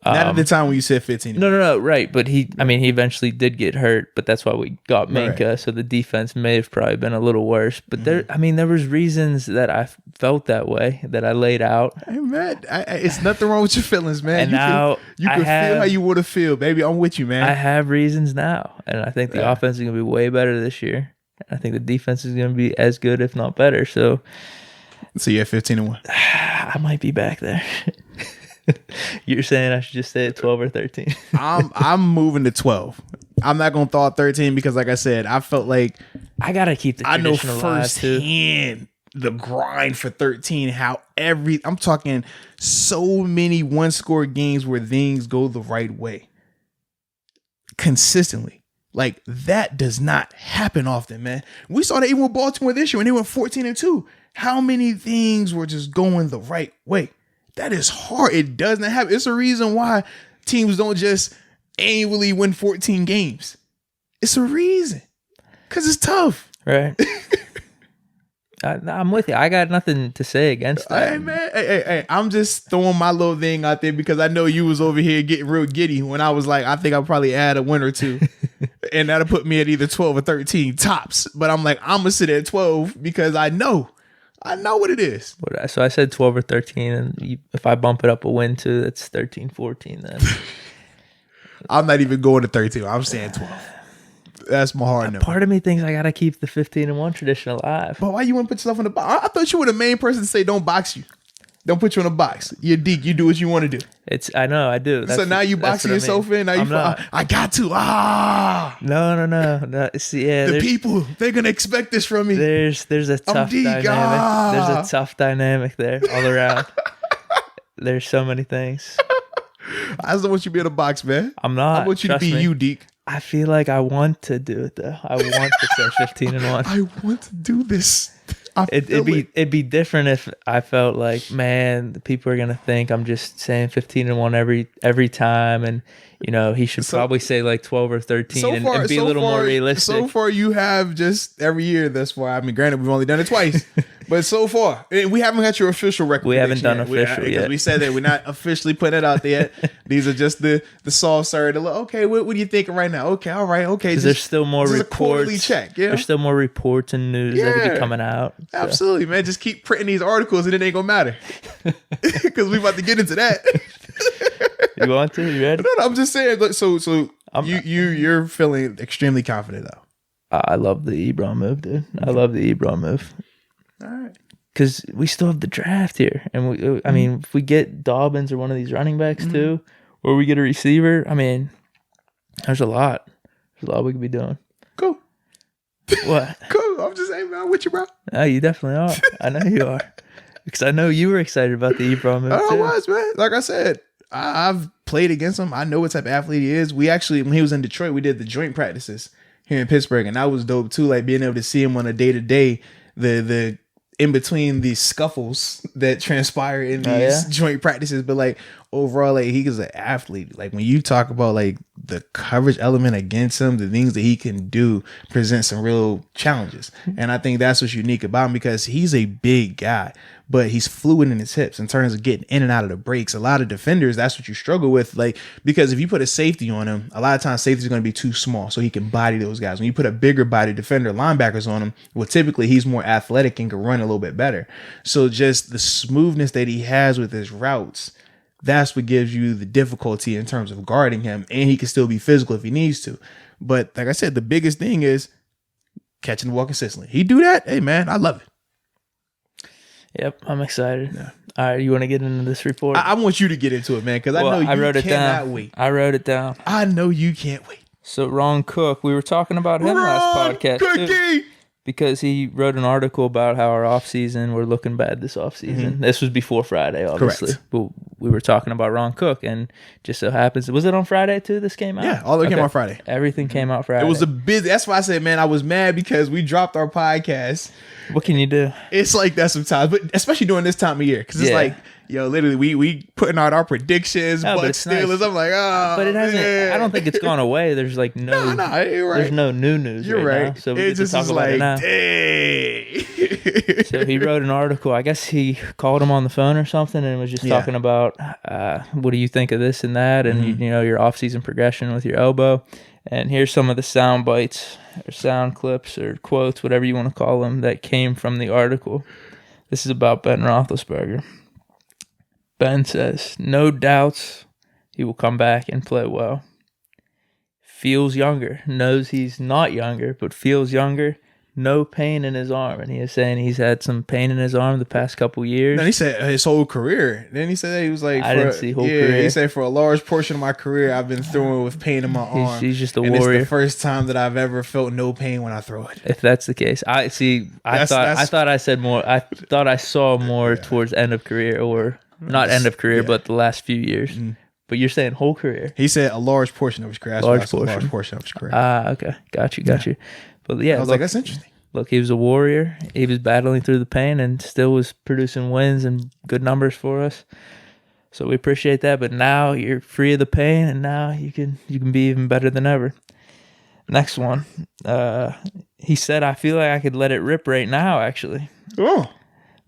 Not at the time when you said 15. No, right. But he eventually did get hurt, but that's why we got Minka. Right. So the defense may have probably been a little worse. But there was reasons that I felt that way, that I laid out. Hey, man, it's nothing wrong with your feelings, man. And you can feel how you want to feel, baby. I'm with you, man. I have reasons now. And I think the offense is going to be way better this year. I think the defense is going to be as good, if not better. So you're at 15-1. I might be back there. You're saying I should just stay at 12 or 13? I'm moving to 12. I'm not gonna throw out 13 because, like I said, I felt like I gotta keep the tradition alive too. I know firsthand the grind for 13. How I'm talking so many one-score games where things go the right way consistently. Like that does not happen often, man. We saw that even with Baltimore this year when they went 14-2. How many things were just going the right way? That is hard. It doesn't happen. It's a reason why teams don't just annually win 14 games. It's a reason. Because it's tough. Right. I'm with you. I got nothing to say against that. Hey, man. Hey. I'm just throwing my little thing out there because I know you was over here getting real giddy when I was like, I think I'll probably add a win or two. And that'll put me at either 12 or 13 tops. But I'm like, I'm going to sit at 12 because I know what it is. So I said 12 or 13, and if I bump it up a win too, that's 13, 14 then. I'm not even going to 13. I'm saying 12. That's my hard number. Part of me thinks I got to keep the 15-1 tradition alive. But why you want to put yourself in the box? I thought you were the main person to say don't box you. Don't put you in a box. You're Deke. You do what you want to do. I know, I do. So now you boxing yourself in. Now you I got to. No. See, the people, they're gonna expect this from me. There's a tough dynamic. There's a tough dynamic there all around. There's so many things. I just don't want you to be in a box, man. I'm not. I want you to be you, Deke. I feel like I want to do it though. I want to say 15-1. I want to do this. It'd be different if I felt like, man, the people are gonna think I'm just saying 15-1 every time, and he should probably say like 12 or 13 and be a little more realistic. So far, you have just every year thus far. I mean, granted, we've only done it twice, but so far, we haven't got your official record. We haven't done official yet. We said that we're not officially putting it out there yet. These are just the soft side. Okay, what are you thinking right now? Okay, all right, okay. Because there's still more reports. A quarterly check. Yeah, there's still more reports and news that could be coming out. So. Absolutely, man. Just keep printing these articles, and it ain't gonna matter because we about to get into that. You want to? You ready? No, I'm just saying. So you're feeling extremely confident though. I love the Ebron move, dude. I love the Ebron move. All right. Because we still have the draft here, and I mean, if we get Dobbins or one of these running backs too, or we get a receiver, I mean, there's a lot. There's a lot we could be doing. Cool. What? Cool. I'm just saying, man. I'm with you, bro. Oh, you definitely are. I know you are. Because I know you were excited about the Ebron move too. I was, man. Like I said, I've played against him. I know what type of athlete he is. We actually, when he was in Detroit, we did the joint practices here in Pittsburgh, and that was dope too. Like being able to see him on a day-to-day, the in between these scuffles that transpire in these joint practices. But like overall, like he is an athlete. Like when you talk about like the coverage element against him, the things that he can do present some real challenges. And I think that's what's unique about him, because he's a big guy, but he's fluid in his hips in terms of getting in and out of the breaks. A lot of defenders, that's what you struggle with. Like, because if you put a safety on him, a lot of times safety is going to be too small, so he can body those guys. When you put a bigger body defender, linebackers on him, well, typically he's more athletic and can run a little bit better. So just the smoothness that he has with his routes, that's what gives you the difficulty in terms of guarding him, and he can still be physical if he needs to. But like I said, the biggest thing is catching the ball consistently. He do that, hey man, I love it. Yep, I'm excited. Yeah. All right, you want to get into this report? I want you to get into it, man, because I know you cannot wait. I wrote it down. I know you can't wait. So Ron Cook, we were talking about him last podcast too, because he wrote an article about how our offseason, we're looking bad this offseason. Mm-hmm. This was before Friday, obviously. Correct. But we were talking about Ron Cook, and just so happens, was it on Friday too this came out? Yeah, all of it came out Friday. Everything came out Friday. It was a busy, that's why I said, man, I was mad because we dropped our podcast. What can you do? It's like that sometimes, but especially during this time of year, because it's like, yo, literally, we putting out our predictions, but Steelers. Nice. I'm like, oh, but it hasn't. Man. I don't think it's gone away. There's like no, you're right. There's no new news. You're right. Now, so we just talk about it now. Dang. So he wrote an article. I guess he called him on the phone or something, and was just talking about what do you think of this and that, and you know, your off-season progression with your elbow. And here's some of the sound bites, or sound clips, or quotes, whatever you want to call them, that came from the article. This is about Ben Roethlisberger. Ben says, no doubts he will come back and play well. Feels younger. Knows he's not younger, but feels younger. No pain in his arm. And he is saying he's had some pain in his arm the past couple years. Then he said his whole career. Then he said that he was like, I didn't see whole career. He said for a large portion of my career, I've been throwing with pain in my arm. He's just a warrior. It's the first time that I've ever felt no pain when I throw it. If that's the case, I thought I said more. I thought I saw more towards end of career, or not end of career, but the last few years. Mm. But you're saying whole career. He said a large portion of his career. Large portion of his career. Okay. Got you. But yeah, I was like, that's interesting. Look, he was a warrior. He was battling through the pain and still was producing wins and good numbers for us. So we appreciate that. But now you're free of the pain, and now you can be even better than ever. Next one. He said, I feel like I could let it rip right now, actually. Oh.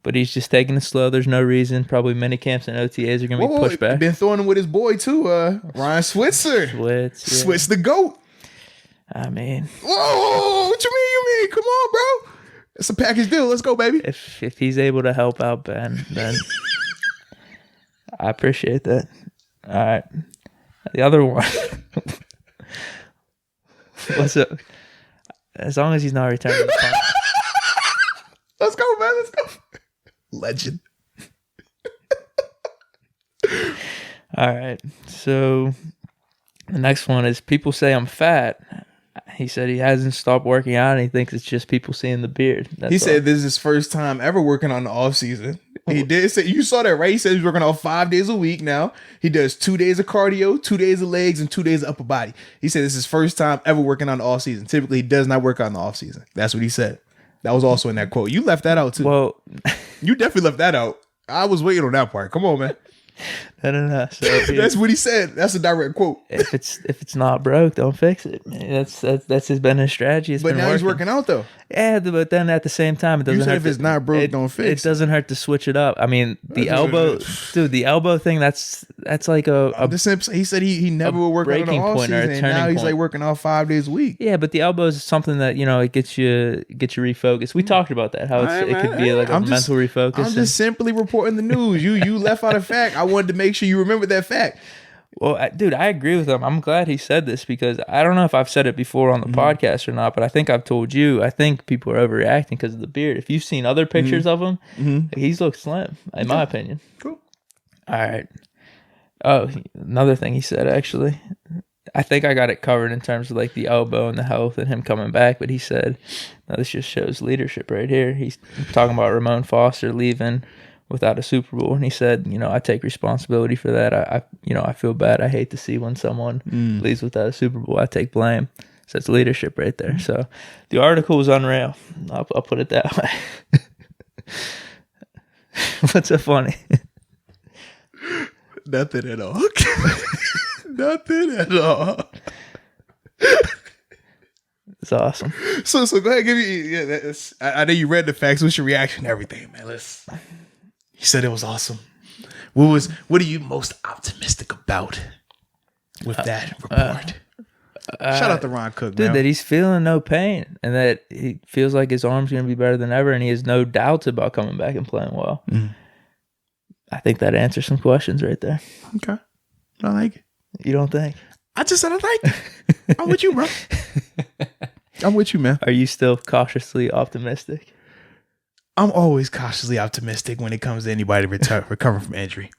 But he's just taking it slow. There's no reason. Probably mini camps and OTAs are going to be pushed back. Been throwing him with his boy, too. Ryan Switzer. Switz the GOAT. I mean. Whoa, what you mean? Come on, bro. It's a package deal. Let's go, baby. If he's able to help out Ben, then I appreciate that. All right. The other one. What's up? As long as he's not returning the punt. Let's go, man. Let's go. Legend. All right. So the next one is, people say I'm fat. He said he hasn't stopped working out, and he thinks it's just people seeing the beard. He said this is his first time ever working on the off season. He did say, you saw that, right? He said he's working out 5 days a week now. He does 2 days of cardio, 2 days of legs, and 2 days of upper body. He said this is his first time ever working on the off season. Typically, he does not work on the off season. That's what he said. That was also in that quote. You left that out too. Well, you definitely left that out. I was waiting on that part. Come on, man. No. So that's what he said. That's a direct quote. If it's not broke, don't fix it. That's been his strategy. But now he's working out though. Yeah, but then at the same time, it doesn't hurt. If it's not broke, don't fix it. It doesn't hurt to switch it up. I mean, the elbow, dude. The elbow thing. That's like he said he never would work out on the off season, and now he's like working out 5 days a week. Yeah, but the elbow is something that it gets you refocused. We talked about that. How it could be like a mental refocus. I'm just simply reporting the news. You left out a fact. I wanted to make sure you remember that fact. Well, dude, I agree with him. I'm glad he said this, because I don't know if I've said it before on the podcast or not, but I think I've told you, I think people are overreacting because of the beard. If you've seen other pictures of him, he's looked slim, in my opinion. Cool. All right. Oh, another thing he said, actually. I think I got it covered in terms of like the elbow and the health and him coming back, but he said, now this just shows leadership right here. He's talking about Ramon Foster leaving without a Super Bowl, and he said, I take responsibility for that. I feel bad. I hate to see when someone leaves without a Super Bowl. I take blame. So it's leadership right there. So the article was unreal. I'll put it that way. What's so funny? Nothing at all. Nothing at all. It's awesome. So go ahead, give me. Yeah, I know you read the facts. What's your reaction to everything, man? You said it was awesome. What are you most optimistic about with that report? Shout out to Ron Cook, dude, man. that he's feeling no pain and that he feels like his arm's going to be better than ever, and he has no doubts about coming back and playing well. Mm. I think that answers some questions right there. Okay, I like it. You don't think? I just said I like it. I'm with you, bro. I'm with you, man. Are you still cautiously optimistic? I'm always cautiously optimistic when it comes to anybody recovering from injury.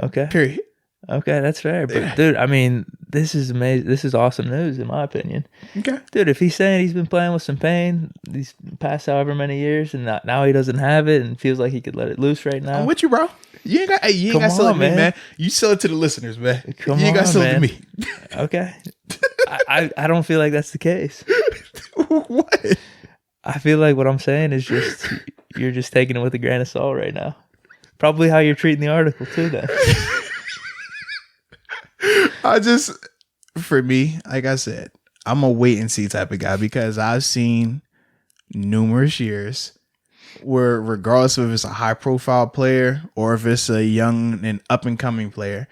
Okay. Period. Okay, that's fair. But dude, I mean, this is amazing. This is awesome news, in my opinion. Okay. Dude, if he's saying he's been playing with some pain these past however many years, and now he doesn't have it and feels like he could let it loose right now. I'm with you, bro. You ain't got to sell it to me, man. You sell it to the listeners, man. You ain't got to sell it to me. Okay. I don't feel like that's the case. What? I feel like what I'm saying is just you're just taking it with a grain of salt right now. Probably how you're treating the article too, then. For me, like I said, I'm a wait and see type of guy because I've seen numerous years where regardless of if it's a high profile player or if it's a young and up and coming player,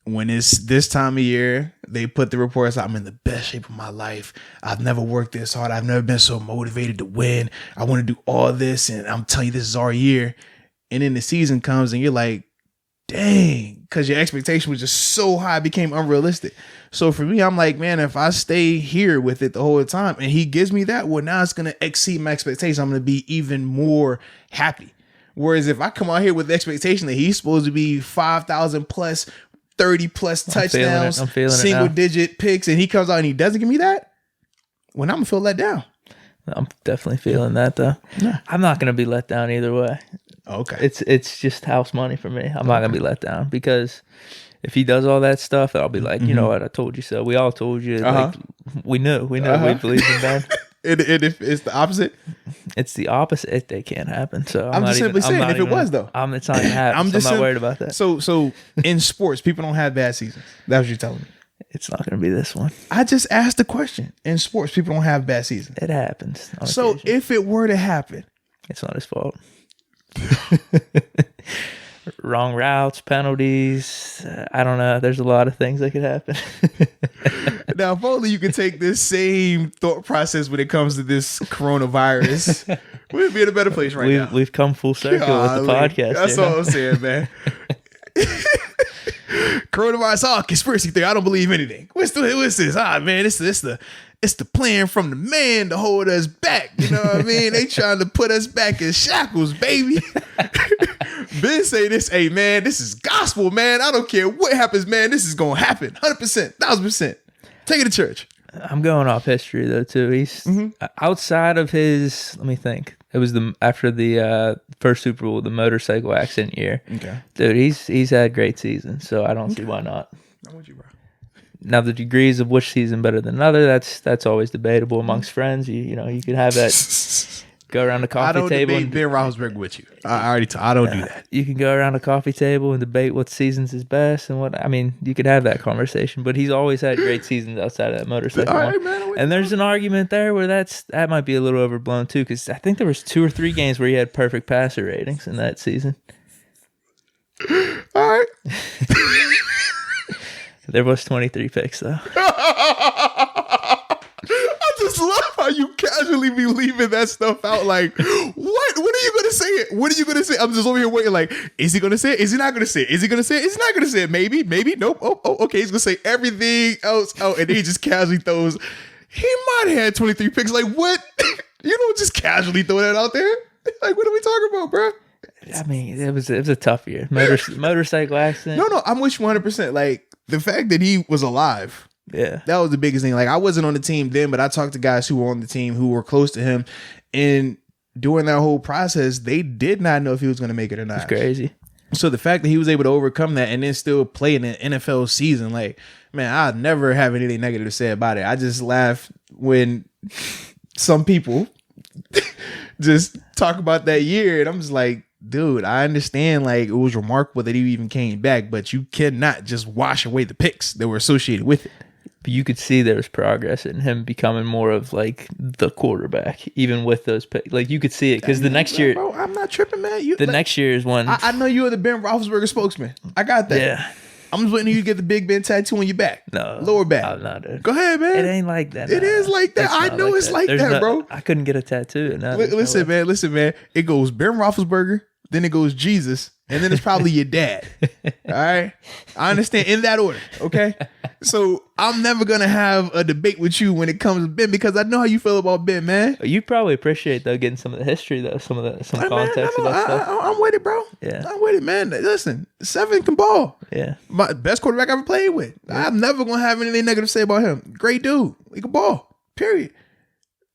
when it's this time of year, they put the reports, I'm in the best shape of my life. I've never worked this hard. I've never been so motivated to win. I want to do all this. And I'm telling you, this is our year. And then the season comes and you're like, dang, because your expectation was just so high, it became unrealistic. So for me, I'm like, man, if I stay here with it the whole time and he gives me that, well, now it's going to exceed my expectations. I'm going to be even more happy. Whereas if I come out here with the expectation that he's supposed to be 5,000 plus, 30 plus touchdowns, single digit picks, and he comes out and he doesn't give me that, well, I'm going to feel let down. I'm definitely feeling that, though. Yeah. I'm not going to be let down either way. Okay. It's just house money for me. I'm not going to be let down because if he does all that stuff, I'll be like, you know what? I told you so. We all told you. Like, we knew. We believed in Ben. And if it's the opposite? It's the opposite. They can't happen. So I'm just simply saying if it was, though. It's not going to happen. I'm not worried about that. So in sports, people don't have bad seasons. That's what you're telling me. It's not going to be this one. I just asked the question. In sports, people don't have bad seasons. It happens. So occasion. If it were to happen, it's not his fault. Wrong routes, penalties. I don't know. There's a lot of things that could happen. Now, if only you could take this same thought process when it comes to this coronavirus, we'd be in a better place now. We've come full circle with the podcast. That's all I'm saying, man. Coronavirus, conspiracy theory. I don't believe anything. What's this? Man, it's the plan from the man to hold us back. You know what I mean? They trying to put us back in shackles, baby. Ben say this, hey man, this is gospel, man. I don't care what happens, man. This is gonna happen, 100%, 1,000%. Take it to church. I'm going off history though too. He's outside of his. Let me think. It was after the first Super Bowl, the motorcycle accident year. Okay, dude, he's had great seasons, so I don't see why not. I'm with you, bro. Now the degrees of which season better than another, that's always debatable amongst friends. You know, you could have that. Go around the coffee table. I don't debate Ben Roethlisberger with you. I don't do that. You can go around the coffee table and debate what seasons is best and what. I mean, you could have that conversation, but he's always had great seasons outside of that motorcycle. All right, man, and there's an argument there where that might be a little overblown too, because I think there was 2 or 3 games where he had perfect passer ratings in that season. All right. There was 23 picks though. I just love how you casually be leaving that stuff out. Like, what? When are you gonna say it? What are you gonna say? I'm just over here waiting. Like, is he gonna say it? Is he not gonna say it? Is he gonna say it? Is he not gonna say it? Maybe. Nope. Oh, okay. He's gonna say everything else out, and then he just casually throws. He might have had 23 picks. Like, what? You don't just casually throw that out there. Like, what are we talking about, bro? I mean, it was a tough year. Motorcycle accident. No, I'm with you 100%. Like, the fact that he was alive. Yeah, that was the biggest thing. Like, I wasn't on the team then, but I talked to guys who were on the team who were close to him, and during that whole process, they did not know if he was going to make it or not. It's crazy. So the fact that he was able to overcome that and then still play in an NFL season, like, man, I never have anything negative to say about it. I just laugh when some people just talk about that year, and I'm just like, dude, I understand, like, it was remarkable that he even came back, but you cannot just wash away the picks that were associated with it. But you could see there was progress in him becoming more of like the quarterback, even with those picks. Like you could see it because the next year, bro, I'm not tripping, man. Next year is when I know you are the Ben Roethlisberger spokesman. I got that. Yeah. I'm just waiting for you to get the Big Ben tattoo on your back. No. Lower back. I'm not, dude. Go ahead, man. It ain't like that. It is like that. I know it's like that, bro. I couldn't get a tattoo. Listen, man. It goes Ben Roethlisberger, then it goes Jesus, and then it's probably your dad. All right? I understand in that order, okay? So I'm never going to have a debate with you when it comes to Ben because I know how you feel about Ben, man. You probably appreciate, though, getting some of the history, though, some context about stuff. I'm with it, bro. Yeah. I'm with it, man. Listen, 7 can ball. Yeah. My best quarterback I ever played with. Yeah. I'm never going to have anything negative to say about him. Great dude. He can ball, period.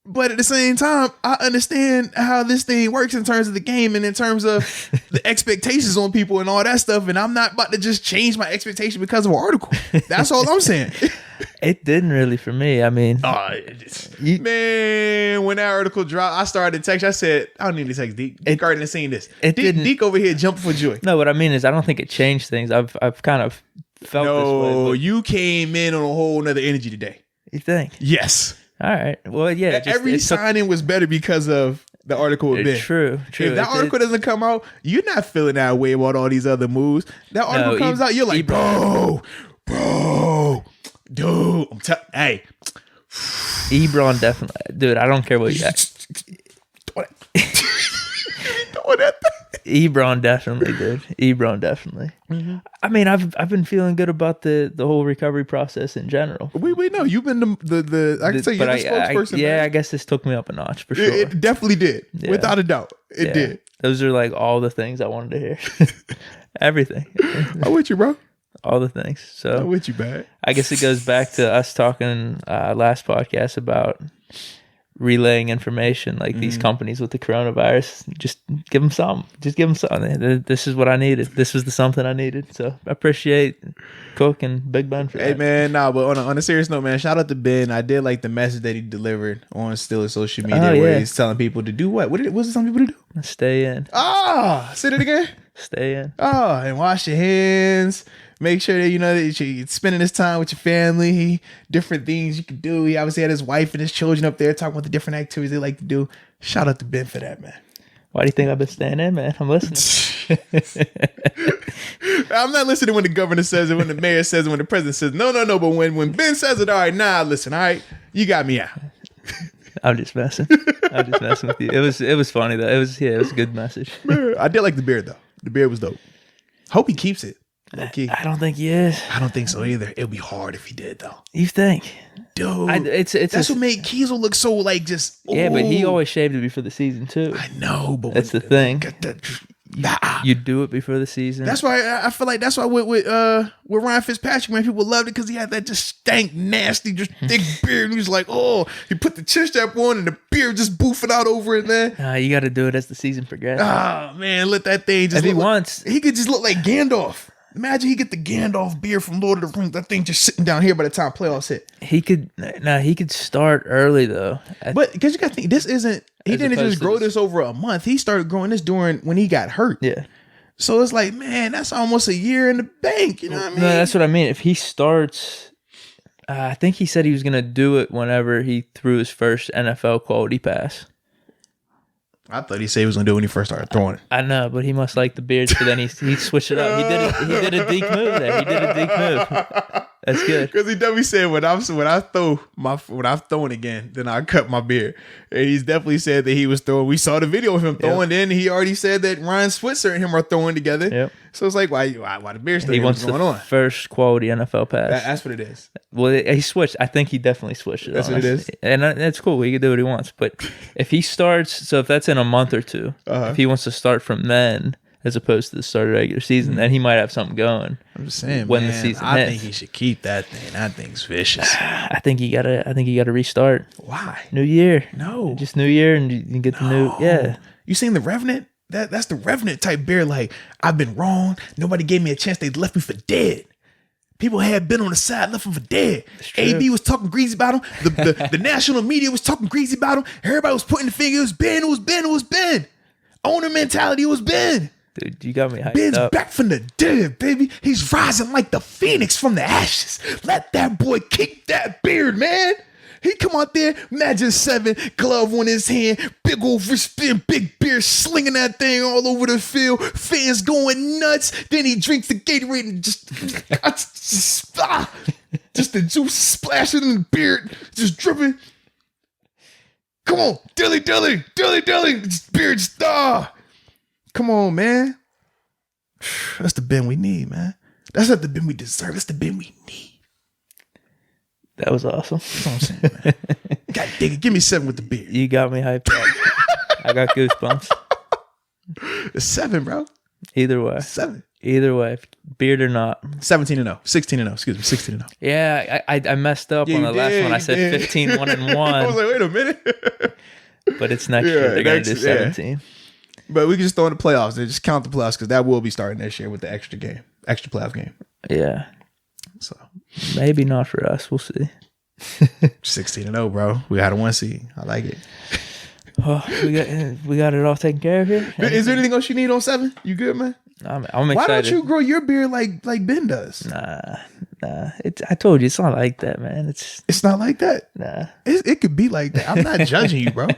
But at the same time, I understand how this thing works in terms of the game and in terms of the expectations on people and all that stuff. And I'm not about to just change my expectation because of an article. That's all I'm saying. It didn't really for me. I mean, man, when that article dropped, I started to text. I said, I don't need to text Deke. Deke already seen this. Deke over here jumping for joy. No, what I mean is I don't think it changed things. I've kind of felt this way. No, you came in on a whole nother energy today. You think? Yes. All right. Well, yeah. Every signing was better because of the article with Ben. True. If that article doesn't come out, you're not feeling that way about all these other moves. That article comes out, you're like, bro, dude. Hey. Ebron definitely. Dude, I don't care what you Ebron definitely, dude. Ebron definitely. Mm-hmm. I mean, I've been feeling good about the whole recovery process in general. We know you've been the I can say you're the spokesperson. Yeah, I guess this took me up a notch for sure. It definitely did, without a doubt. It did. Those are like all the things I wanted to hear. Everything. I'm with you, bro. All the things. So I'm with you, man. I guess it goes back to us talking last podcast about relaying information like these companies with the coronavirus. Just give them something. This is what I needed. This was the something I needed. So I appreciate Cook and Big Ben for that. Hey man, but on a serious note, man, shout out to Ben. I did like the message that he delivered on Steelers social media where he's telling people to do what? What was it telling people to do? Stay in. Say it again. Stay in. And wash your hands. Make sure that that you're spending this time with your family, different things you can do. He obviously had his wife and his children up there talking about the different activities they like to do. Shout out to Ben for that, man. Why do you think I've been staying in, man? I'm listening. I'm not listening when the governor says it, when the mayor says it, when the president says no. But when Ben says it, all right, listen, all right, you got me out. I'm just messing with you. It was funny though. It was a good message. I did like the beard though. The beard was dope. Hope he keeps it. Okay. I don't think he is. I don't think so either. It'd be hard if he did though. You think? Dude, that's what made Kiesel look so like just. Yeah, but he always shaved it before the season too. I know, but that's the thing. You do it before the season. That's why I feel like that's why with Ryan Fitzpatrick, man, people loved it because he had that just stank, nasty, just thick beard. And he was like, he put the chin strap on and the beard just boofing out over it, man. You got to do it as the season progresses. Man, let that thing just. If he wants, he could just look like Gandalf. Imagine he get the Gandalf beard from Lord of the Rings. That thing just sitting down here by the time playoffs hit. He could start early though. But because you got to think, this isn't. He didn't just grow this over a month. He started growing this when he got hurt. Yeah. So it's like, man, that's almost a year in the bank. You know what I mean? No, that's what I mean. If he starts, I think he said he was going to do it whenever he threw his first NFL quality pass. I thought he said he was gonna do it when he first started throwing it. I know, but he must like the beard, so then he switched it up. He did a Deke move there. He did a Deke move. That's good. Because he definitely said when I'm throwing again, then I cut my beard. And he's definitely said that he was throwing. We saw the video of him throwing. Then he already said that Ryan Switzer and him are throwing together. Yep. So it's like why the beard still wants going on? First quality NFL pass. That's what it is. Well, he switched. I think he definitely switched it. That's what it is. And that's cool. He can do what he wants. But if he starts, so if that's in a month or two, if he wants to start from then, as opposed to the start of the regular season, then he might have something going. I'm just saying, when the season I hits. think he should keep that thing. That thing's vicious. I think he gotta restart. Why? New year. No. Just new year and you get the new. Yeah. You seen The Revenant? That's the Revenant type beard. Like, I've been wrong. Nobody gave me a chance. They left me for dead. People had been on the side, left him for dead. AB was talking greasy about him. The national media was talking greasy about him. Everybody was pointing the finger. It was Ben. Owner mentality. It was Ben. Dude, you got me hyped Ben's up. back from the dead, baby. He's rising like the phoenix from the ashes. Let that boy kick that beard, man. He come out there, Magic 7, glove on his hand, big old wristband, big beard, slinging that thing all over the field. Fans going nuts. Then he drinks the Gatorade and just the juice splashing in the beard, just dripping. Come on, dilly. Beard star. Come on, man. That's the Ben we need, man. That's not the Ben we deserve. That's the Ben we need. That was awesome. That's what I'm saying, man. God dang it. Give me 7 with the beard. You got me hyped up. I got goosebumps. It's 7, bro. Either way. 7. Either way, beard or not. 17-0. 16-0. Excuse me. 16-0. Yeah, I messed up on the last one. I said 15-1-1. I was like, wait a minute. But it's next year. They're going to do 17. Yeah. But we can just throw in the playoffs. They just count the playoffs because that will be starting next year with the extra playoff game. Yeah. So maybe not for us. We'll see. 16-0, bro. We got a 1 seed. I like it. Oh, we got it all taken care of here. Is there anything else you need on 7? You good, man? I'm excited. Why don't you grow your beard like Ben does? Nah. I told you it's not like that, man. It's not like that. Nah. It could be like that. I'm not judging you, bro.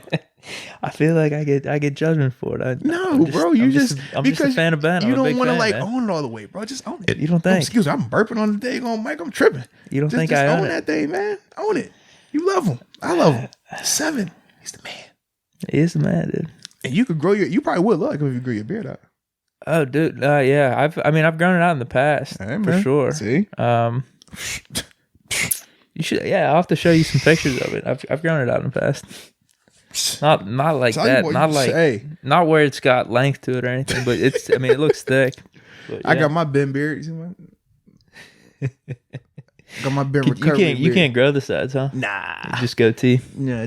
I feel like I get judgment for it. Bro. I'm just a fan of Ben. You don't want to like own it all the way, bro. Just own it. You don't think? Excuse me, I'm burping on the dang on mic. I'm tripping. You don't think just I own that thing, man? Own it. You love him. I love him. 7. He's the man. He is the man, dude. And you could grow you probably would look if you grew your beard out. Oh, dude. Yeah. I've grown it out in the past for sure. See. You should. Yeah, I'll have to show you some pictures of it. I've grown it out in the past. Not like that. Not where it's got length to it or anything. But it's. I mean, it looks thick. But, I got my Ben beard. You see got my Ben recovery. You can't grow the sides, huh? Nah. Just goatee. Yeah,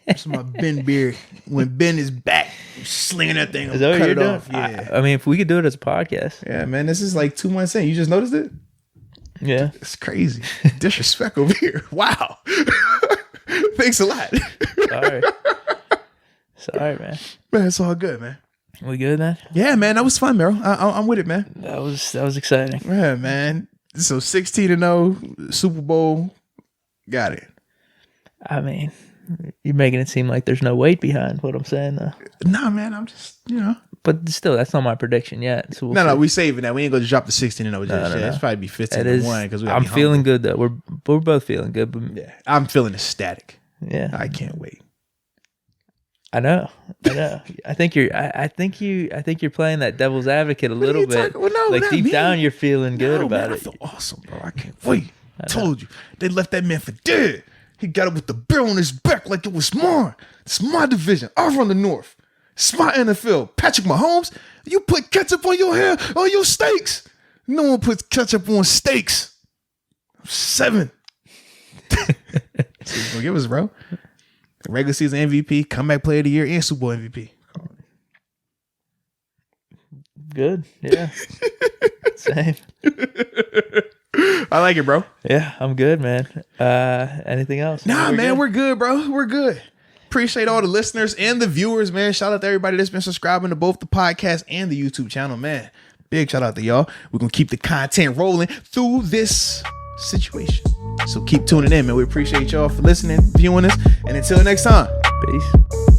That's my Ben beard. When Ben is back, I'm slinging that thing. Is that what you're doing? Off. Yeah. I mean, if we could do it as a podcast. Yeah, man. This is like 2 months in. You just noticed it? Yeah. It's crazy. Disrespect over here. Wow. Thanks a lot. Sorry, man. Man, it's all good, man. We good, man? Yeah, man. That was fun, Meryl. I'm with it, man. That was exciting. Yeah, man. So 16-0, Super Bowl. Got it. I mean, you're making it seem like there's no weight behind what I'm saying, though. Nah, man. I'm just, But still, that's not my prediction yet. So no, we saving that. We ain't gonna drop the 16-0 just yet. No. It's probably be 15-1 because I'm feeling good though. We're both feeling good. But yeah, I'm feeling ecstatic. Yeah, I can't wait. I know. I think you're playing that devil's advocate a little bit. Well, no, like deep down, you're feeling good about it. I feel awesome, bro. I can't wait. I told you they left that man for dead. He got it with the bill on his back like it was mine. It's my division. I run the North. It's my NFL. Patrick Mahomes, you put ketchup on your hair, on your steaks. No one puts ketchup on steaks. 7. So give us, bro. Regular season MVP, comeback player of the year, and Super Bowl MVP. Good. Yeah. Same. I like it, bro. Yeah, I'm good, man. Anything else? Nah, man, we're good, bro. We're good. Appreciate all the listeners and the viewers, man. Shout out to everybody that's been subscribing to both the podcast and the YouTube channel, man. Big shout out to y'all. We're going to keep the content rolling through this situation. So keep tuning in, man. We appreciate y'all for listening, viewing us. And until next time, peace.